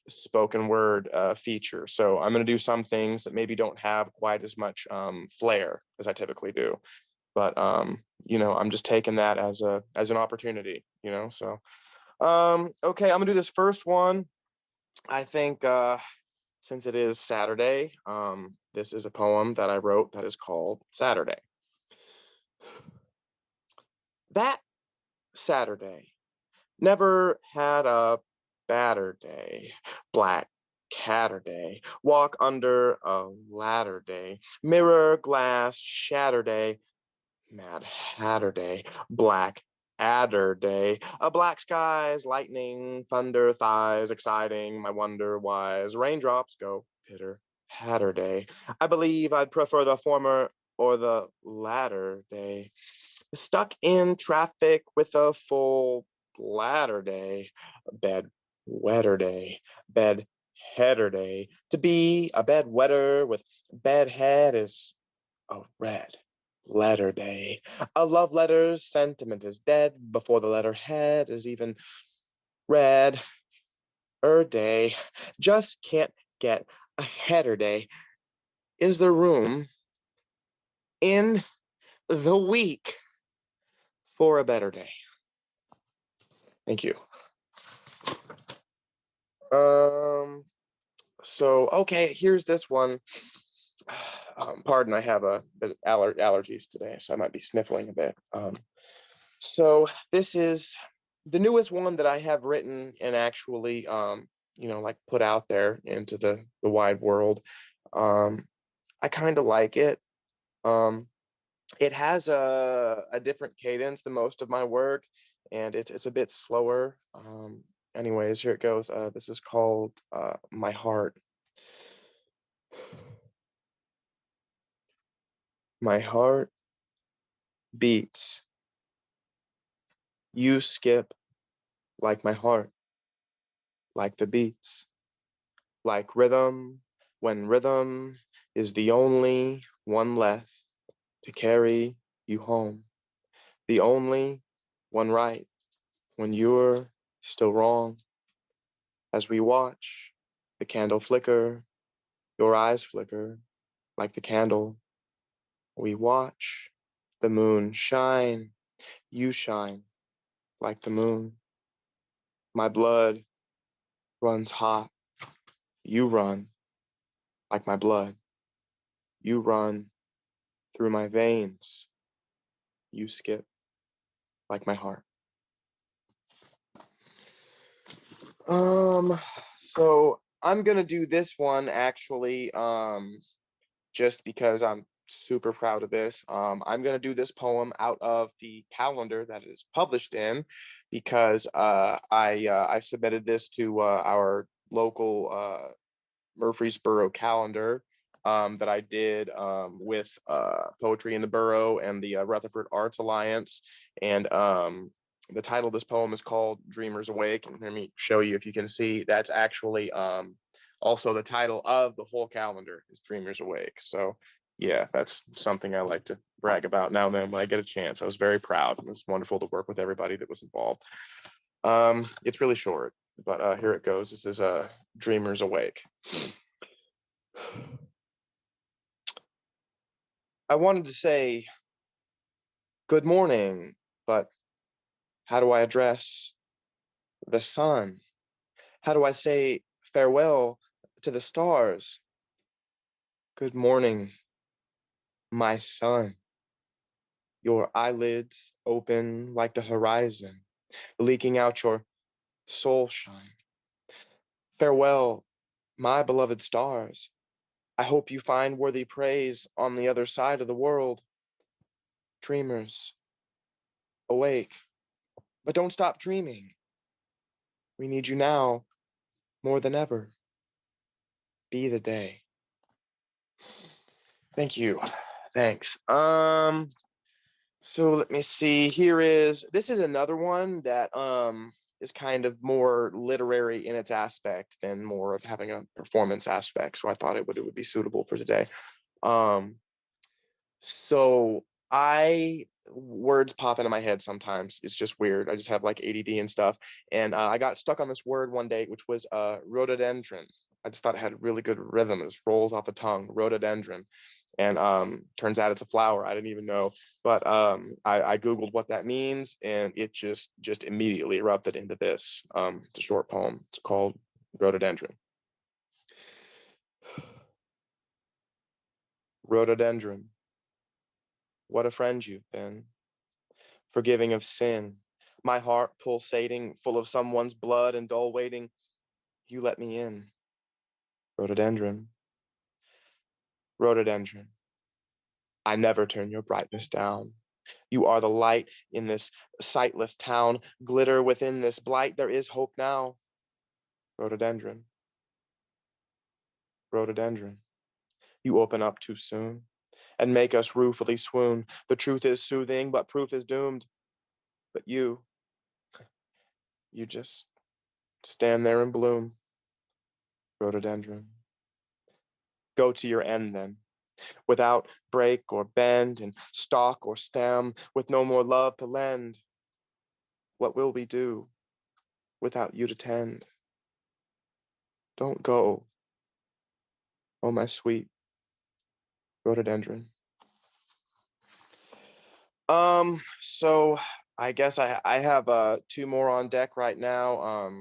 spoken word feature. So I'm going to do some things that maybe don't have quite as much flair as I typically do. But I'm just taking that as an opportunity, So okay, I'm gonna do this first one. I think since it is Saturday, this is a poem that I wrote that is called Saturday. That Saturday never had a badder day, black catter day, walk under a ladder day, mirror glass shatter day, mad hatter day, black adder day, a black skies, lightning, thunder, thighs, exciting, my wonder whys, raindrops go pitter patter day. I believe I'd prefer the former or the latter day. Stuck in traffic with a full bladder day, bed wetter day, bed header day. To be a bed wetter with bed head is a red letter day. A love letter's sentiment is dead before the letter head is even read. Day. Just can't get a header day. Is there room in the week for a better day? Thank you. So okay, here's this one. Pardon, I have a bit of allergies today, so I might be sniffling a bit. So this is the newest one that I have written and actually, like put out there into the wide world. I kind of like it. It has a different cadence than most of my work, and it's a bit slower. Anyways, here it goes. This is called My Heart. My heart beats. You skip like my heart, like the beats, like rhythm, when rhythm is the only one left to carry you home. The only one right when you're still wrong. As we watch the candle flicker, your eyes flicker like the candle. We watch the moon shine, you shine like the moon. My blood runs hot, you run like my blood. You run through my veins, you skip like my heart. So I'm gonna do this one actually, just because I'm super proud of this. I'm gonna do this poem out of the calendar that it is published in, because I submitted this to our local Murfreesboro calendar that I did with Poetry in the Borough and the Rutherford Arts Alliance. And the title of this poem is called Dreamers Awake. And let me show you if you can see, that's actually also the title of the whole calendar is Dreamers Awake. So yeah, that's something I like to brag about now and then when I get a chance. I was very proud. It was wonderful to work with everybody that was involved. It's really short, but here it goes. This is Dreamers Awake. I wanted to say good morning, but how do I address the sun? How do I say farewell to the stars? Good morning, my son. Your eyelids open like the horizon, leaking out your soul shine. Farewell, my beloved stars. I hope you find worthy praise on the other side of the world. Dreamers, awake, but don't stop dreaming. We need you now more than ever. Be the day. Thank you. Thanks. So let me see. This is another one that is kind of more literary in its aspect than more of having a performance aspect. So I thought it would be suitable for today. So words pop into my head sometimes. It's just weird. I just have like ADD and stuff. And I got stuck on this word one day, which was rhododendron. I just thought it had really good rhythm. It just rolls off the tongue, rhododendron. And turns out it's a flower. I didn't even know. But I Googled what that means, and it just immediately erupted into this. It's a short poem. It's called Rhododendron. Rhododendron, what a friend you've been, forgiving of sin, my heart pulsating, full of someone's blood and dull waiting. You let me in. Rhododendron, rhododendron, I never turn your brightness down. You are the light in this sightless town. Glitter within this blight, there is hope now. Rhododendron, rhododendron, you open up too soon and make us ruefully swoon. The truth is soothing, but proof is doomed. But you just stand there and bloom. Rhododendron, go to your end then, without break or bend and stalk or stem, with no more love to lend. What will we do without you to tend? Don't go, oh my sweet rhododendron. So I guess I have two more on deck right now.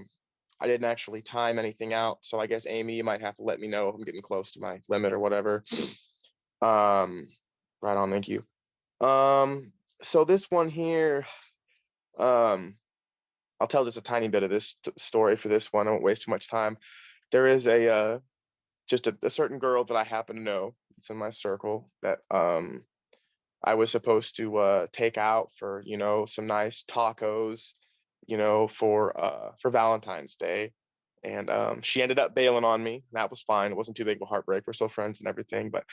I didn't actually time anything out, so I guess Amy, you might have to let me know if I'm getting close to my limit or whatever. Right on, thank you. So this one here, I'll tell just a tiny bit of this story for this one. I won't waste too much time. There is just a certain girl that I happen to know. It's in my circle that I was supposed to take out for, some nice tacos, for Valentine's Day. And she ended up bailing on me. That was fine. It wasn't too big of a heartbreak. We're still friends and everything. But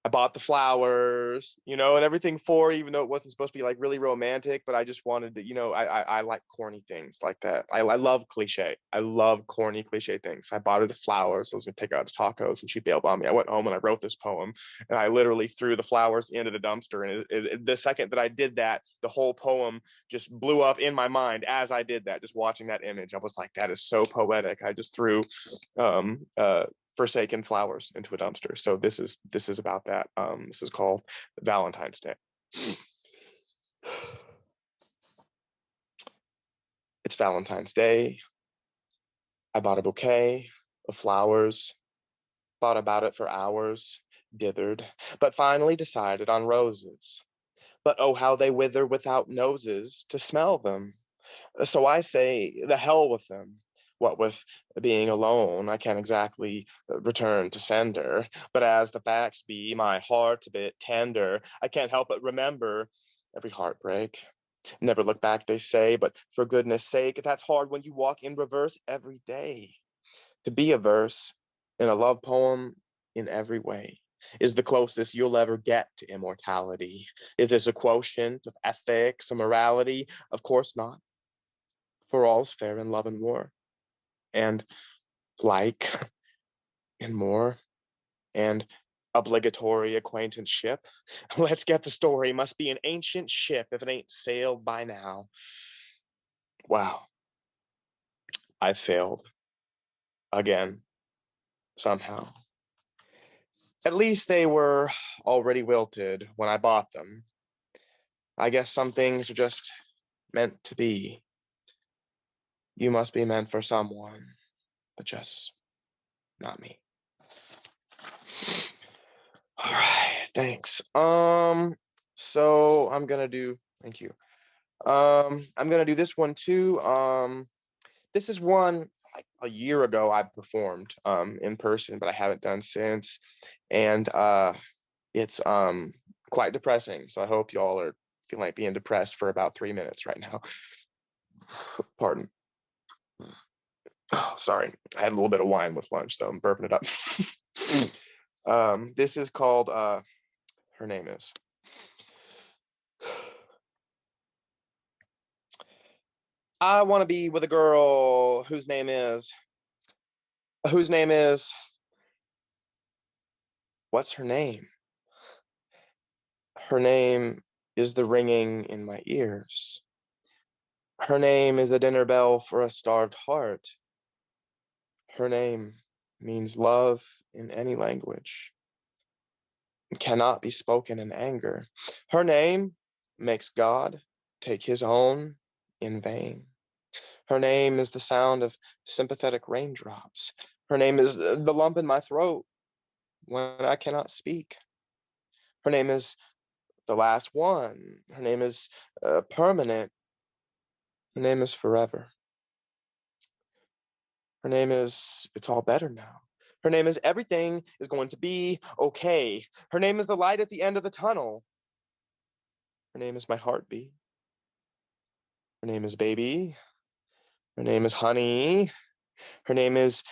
I bought the flowers, you know, and everything for, even though it wasn't supposed to be like really romantic, but I just wanted to, you know, I like corny things like that. I love cliche. I love corny cliche things. I bought her the flowers. I was gonna take her out to tacos and she bailed on me. I went home and I wrote this poem and I literally threw the flowers into the dumpster. And the second that I did that, the whole poem just blew up in my mind as I did that, just watching that image. I was like, that is so poetic. I just threw forsaken flowers into a dumpster. So this is about that. This is called Valentine's Day. It's Valentine's Day. I bought a bouquet of flowers, thought about it for hours, dithered, but finally decided on roses. But oh, how they wither without noses to smell them. So I say, the hell with them. What with being alone, I can't exactly return to sender. But as the facts be, my heart's a bit tender. I can't help but remember every heartbreak. Never look back, they say, but for goodness sake, that's hard when you walk in reverse every day. To be a verse in a love poem in every way is the closest you'll ever get to immortality. Is this a quotient of ethics or morality? Of course not. For all's fair in love and war. And like and more and obligatory acquaintanceship. Let's get the story. Must be an ancient ship if it ain't sailed by now. Wow. I failed again somehow. At least they were already wilted when I bought them. I guess some things are just meant to be. You must be meant for someone, but just not me. All right, thanks. So I'm gonna do, thank you. I'm gonna do this one too. This is one like a year ago I performed in person, but I haven't done since. And it's quite depressing. So I hope y'all are feeling like being depressed for about 3 minutes right now. Pardon. Oh, sorry, I had a little bit of wine with lunch, so I'm burping it up. This is called Her Name Is. I want to be with a girl whose name is, what's her name? Her name is the ringing in my ears. Her name is a dinner bell for a starved heart. Her name means love in any language. It cannot be spoken in anger. Her name makes God take his own in vain. Her name is the sound of sympathetic raindrops. Her name is the lump in my throat when I cannot speak. Her name is the last one. Her name is permanent. Her name is forever. Her name is, it's all better now. Her name is everything is going to be okay. Her name is the light at the end of the tunnel. Her name is my heartbeat. Her name is baby. Her name is honey. Her name is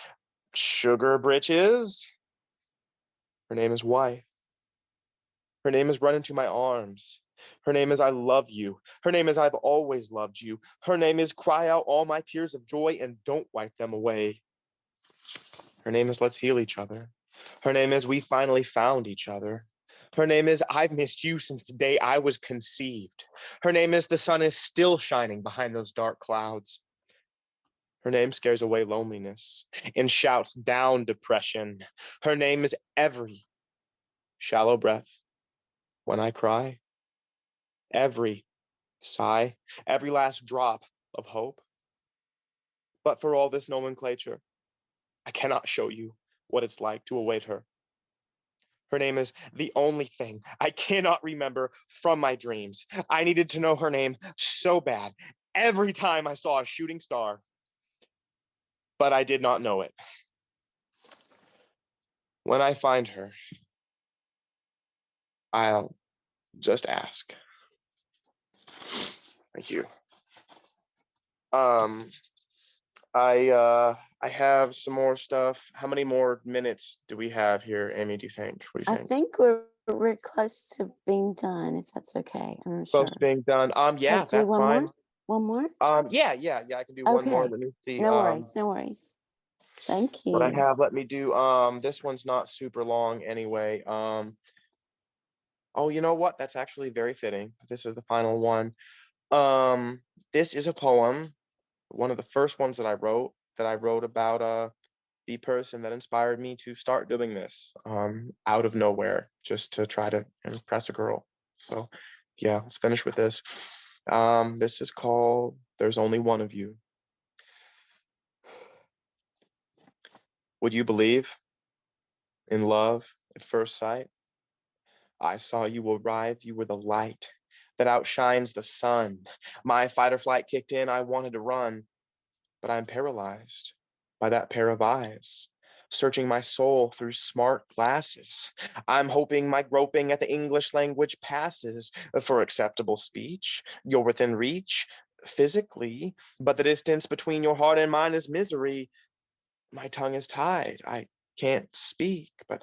sugar britches. Her name is wife. Her name is run into my arms. Her name is I love you. Her name is I've always loved you. Her name is cry out all my tears of joy and don't wipe them away. Her name is let's heal each other. Her name is we finally found each other. Her name is I've missed you since the day I was conceived. Her name is the sun is still shining behind those dark clouds. Her name scares away loneliness and shouts down depression. Her name is every shallow breath when I cry, every sigh, every last drop of hope. But for all this nomenclature, I cannot show you what it's like to await her. Her name is the only thing I cannot remember from my dreams. I needed to know her name so bad every time I saw a shooting star, but I did not know it. When I find her, I'll just ask. Thank you. I have some more stuff. How many more minutes do we have here, Amy, do you think? What do you
I
think?
think we're we're close to being done, if that's okay. I'm not
Close
sure.
to being done. Yeah,
Do
that's
one
fine.
more? One more?
Yeah, I can do one more.
Okay.
Let me see.
No worries. No worries. Thank
What I
you.
have, let me do, this one's not super long anyway. Oh, you know what? That's actually very fitting. This is the final one. This is a poem, one of the first ones that I wrote about the person that inspired me to start doing this, out of nowhere, just to try to impress a girl. So yeah, let's finish with this. This is called There's Only One of You. Would you believe in love at first sight? I saw you arrive, you were the light that outshines the sun. My fight or flight kicked in, I wanted to run, but I'm paralyzed by that pair of eyes, searching my soul through smart glasses. I'm hoping my groping at the English language passes for acceptable speech. You're within reach physically, but the distance between your heart and mine is misery. My tongue is tied, I can't speak, but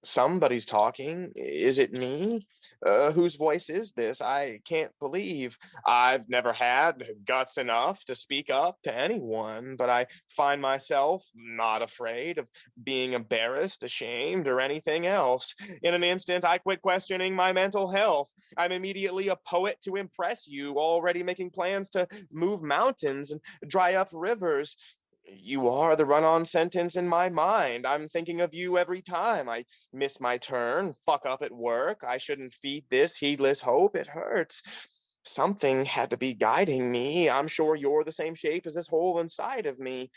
somebody's talking. Is it me? Whose voice is this? I can't believe I've never had guts enough to speak up to anyone, but I find myself not afraid of being embarrassed, ashamed, or anything else. In an instant, I quit questioning my mental health. I'm immediately a poet to impress you, already making plans to move mountains and dry up rivers. You are the run-on sentence in my mind. I'm thinking of you every time I miss my turn, fuck up at work. I shouldn't feed this heedless hope. It hurts. Something had to be guiding me. I'm sure you're the same shape as this hole inside of me.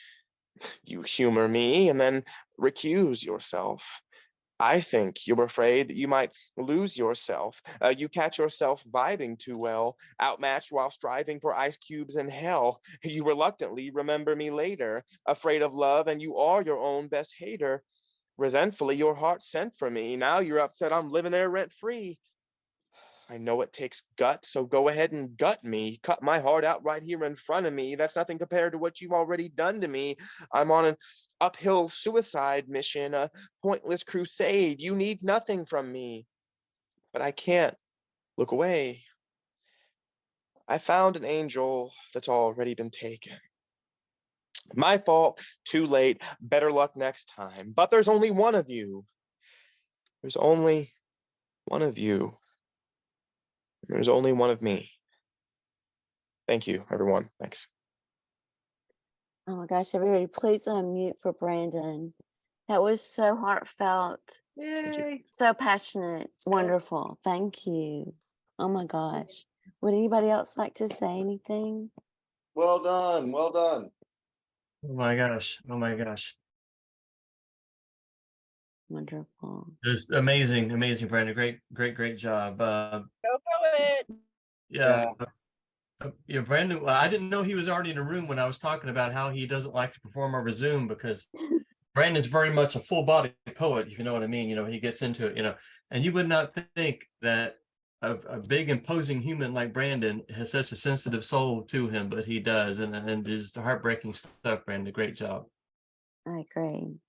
You humor me and then recuse yourself. I think you're afraid that you might lose yourself. You catch yourself vibing too well, outmatched while striving for ice cubes in hell. You reluctantly remember me later, afraid of love, and you are your own best hater. Resentfully, your heart sent for me. Now you're upset I'm living there rent free. I know it takes guts, so go ahead and gut me. Cut my heart out right here in front of me. That's nothing compared to what you've already done to me. I'm on an uphill suicide mission, a pointless crusade. You need nothing from me. But I can't look away. I found an angel that's already been taken. My fault, too late, better luck next time. But there's only one of you. There's only one of you. There's only one of me. Thank you, everyone. Thanks.
Oh my gosh, everybody, please unmute for Brandon. That was so heartfelt,
Yay.
so passionate, wonderful. Thank you. Oh my gosh. Would anybody else like to say anything?
Well done. Well done.
Oh my gosh. Oh my gosh.
Wonderful.
Just amazing, amazing, Brandon. Great job.
Go poet.
Yeah. Brandon, well, I didn't know he was already in the room when I was talking about how he doesn't like to perform over Zoom, because Brandon's very much a full-body poet, if you know what I mean. He gets into it, and you would not think that a big imposing human like Brandon has such a sensitive soul to him, but he does, and is heartbreaking stuff. Brandon, great job.
I agree.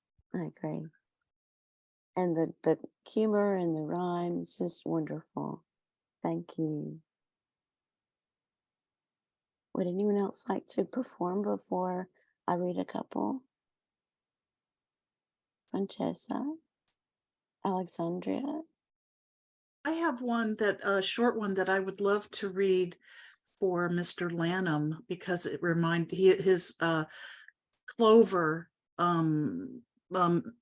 And the humor and the rhymes, just wonderful. Thank you. Would anyone else like to perform before I read a couple? Francesca? Alexandria?
I have one that a short one that I would love to read for Mr. Lannam, because it his clover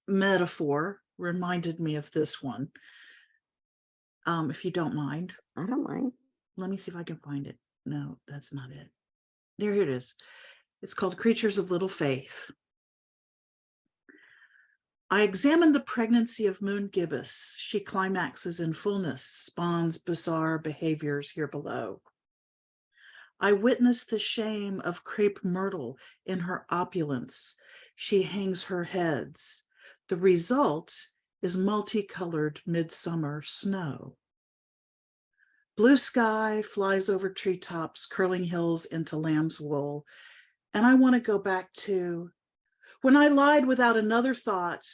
metaphor reminded me of this one. If you don't mind.
I don't mind.
Let me see if I can find it. No, that's not it. There it is. It's called Creatures of Little Faith. I examine the pregnancy of moon gibbous. She climaxes in fullness, spawns bizarre behaviors here below. I witness the shame of crepe myrtle in her opulence. She hangs her heads. The result is multicolored midsummer snow. Blue sky flies over treetops, curling hills into lamb's wool. And I want to go back to when I lied without another thought,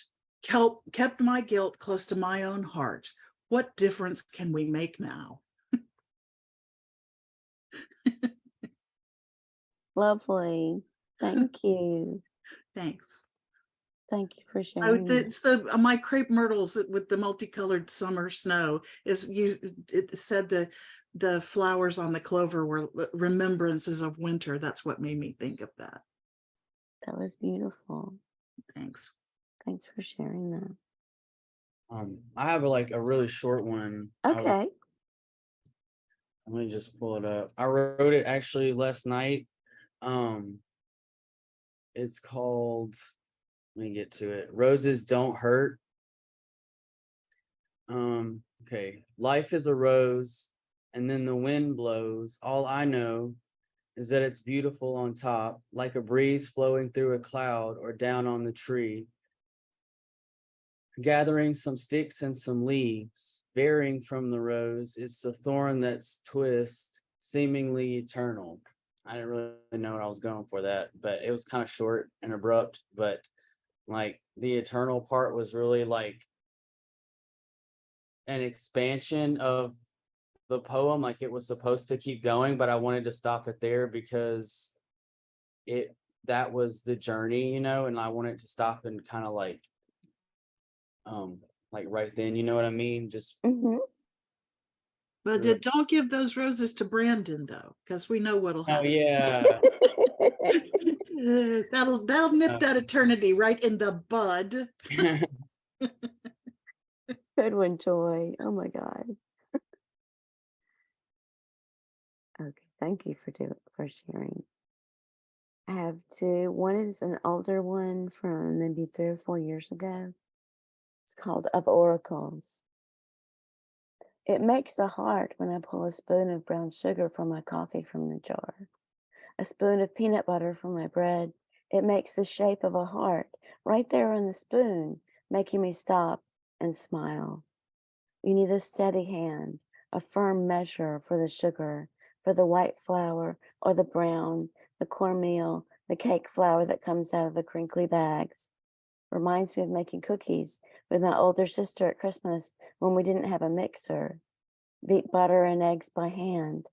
kept my guilt close to my own heart. what difference can we make now?
Lovely. Thank you.
Thanks.
Thank you for sharing.
It's my crepe myrtles with the multicolored summer snow. It said the flowers on the clover were remembrances of winter. That's what made me think of that.
That was beautiful.
Thanks.
Thanks for sharing that.
I have a really short one.
Okay.
Let me just pull it up. I wrote it actually last night. It's called, let me get to it. Roses Don't Hurt. Okay. Life is a rose, and then the wind blows. All I know is that it's beautiful on top, like a breeze flowing through a cloud or down on the tree. Gathering some sticks and some leaves, varying from the rose, it's a thorn that's twist, seemingly eternal. I didn't really know what I was going for that, but it was kind of short and abrupt, but like the eternal part was really like an expansion of the poem. Like it was supposed to keep going, but I wanted to stop it there because that was the journey, and I wanted to stop and kind of like right then, you know what I mean? Just
But don't give those roses to Brandon though, because we know what'll happen.
Oh yeah.
That'll nip that eternity right in the bud.
Good one, Joy. Oh my God. Okay, thank you for sharing. I have two. One is an older one from maybe 3 or 4 years ago. It's called Of Oracles. It makes a heart when I pull a spoon of brown sugar from my coffee from the jar. A spoon of peanut butter from my bread. It makes the shape of a heart right there on the spoon, making me stop and smile. You need a steady hand, a firm measure for the sugar, for the white flour or the brown, the cornmeal, the cake flour that comes out of the crinkly bags. Reminds me of making cookies with my older sister at Christmas when we didn't have a mixer. Beat butter and eggs by hand.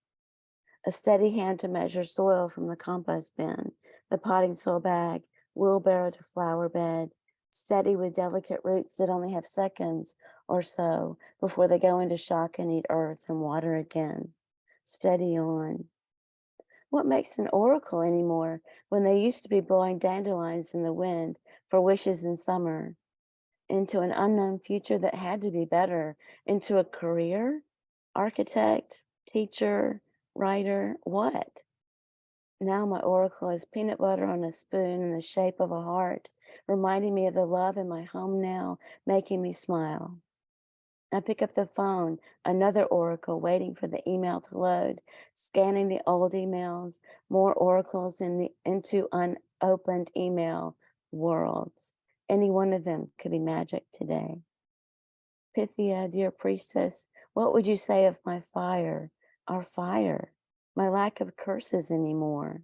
A steady hand to measure soil from the compost bin, the potting soil bag, wheelbarrow to flower bed. Steady with delicate roots that only have seconds or so before they go into shock and eat earth and water again. Steady on. What makes an oracle anymore when they used to be blowing dandelions in the wind for wishes in summer? Into an unknown future that had to be better, into a career, architect, teacher, writer, what? Now my oracle is peanut butter on a spoon in the shape of a heart, reminding me of the love in my home now, making me smile. I pick up the phone, another oracle waiting for the email to load, scanning the old emails, more oracles into unopened email worlds. Any one of them could be magic today. Pythia, dear priestess, what would you say of my fire, our fire, my lack of curses anymore?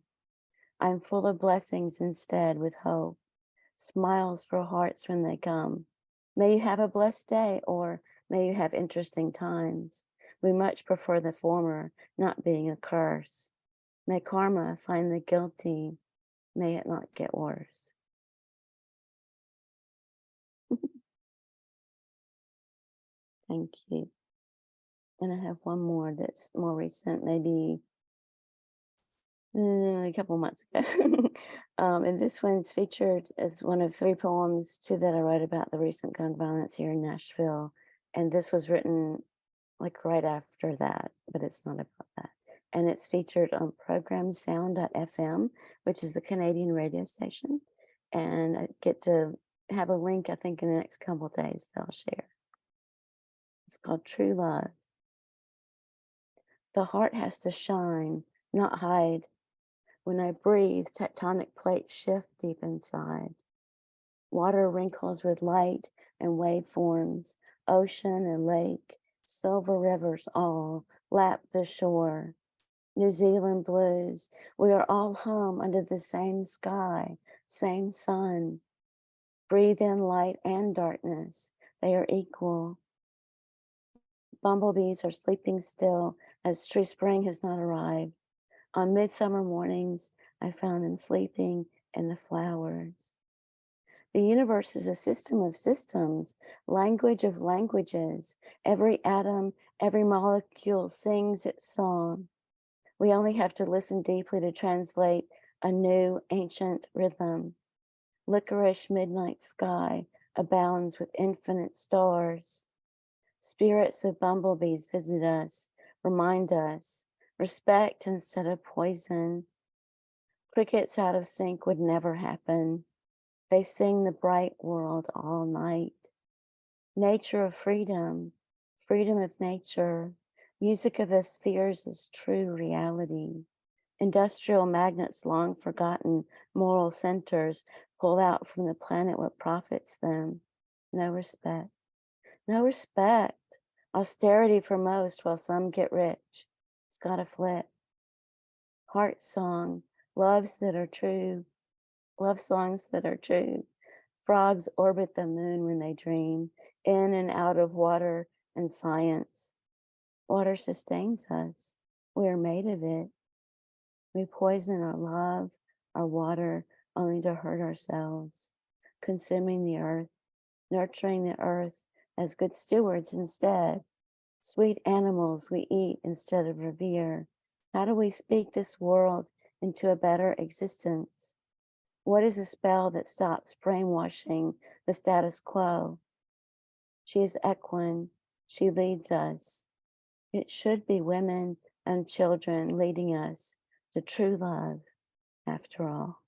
I'm full of blessings instead with hope, smiles for hearts when they come. May you have a blessed day, or may you have interesting times. We much prefer the former, not being a curse. May karma find the guilty. May it not get worse. Thank you. And I have one more that's more recent, maybe a couple months ago. And this one's featured as one of 3 poems, 2 that I wrote about the recent gun violence here in Nashville. And this was written like right after that, but it's not about that. And it's featured on programsound.fm, which is the Canadian radio station. And I get to have a link, I think, in the next couple of days that I'll share. It's called True Love. The heart has to shine, not hide. When I breathe, tectonic plates shift deep inside. Water wrinkles with light and waveforms, ocean and lake, silver rivers all lap the shore. New Zealand blues, we are all home under the same sky, same sun. Breathe in light and darkness, they are equal. Bumblebees are sleeping still as true spring has not arrived. On midsummer mornings, I found them sleeping in the flowers. The universe is a system of systems, language of languages. Every atom, every molecule sings its song. We only have to listen deeply to translate a new ancient rhythm. Licorice midnight sky abounds with infinite stars. Spirits of bumblebees visit us, remind us, respect instead of poison. Crickets out of sync would never happen. They sing the bright world all night. Nature of freedom, freedom of nature, music of the spheres is true reality. Industrial magnets, long forgotten moral centers, pull out from the planet what profits them. No respect. No respect. Austerity for most while some get rich. It's gotta flip. Heart song, loves that are true, love songs that are true. Frogs orbit the moon when they dream, in and out of water and science. Water sustains us. We are made of it. We poison our love, our water, only to hurt ourselves, consuming the earth, nurturing the earth as good stewards instead. Sweet animals we eat instead of revere. How do we speak this world into a better existence? What is the spell that stops brainwashing the status quo? She is equine. She leads us. It should be women and children leading us to true love, after all.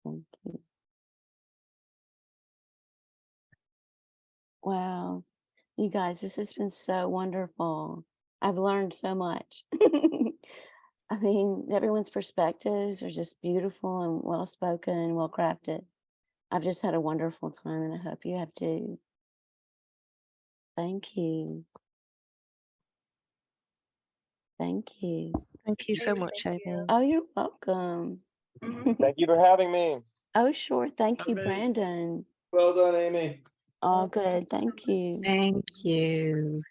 Thank you. Wow. You guys, this has been so wonderful. I've learned so much. I mean, everyone's perspectives are just beautiful and well spoken and well crafted. I've just had a wonderful time and I hope you have too. Thank you. Thank you.
Thank you so much, Amy.
Oh, you're welcome.
Thank you for having me.
Oh, sure. Thank you,
Okay.
Brandon.
Well done, Amy.
All good. Thank you.
Thank you.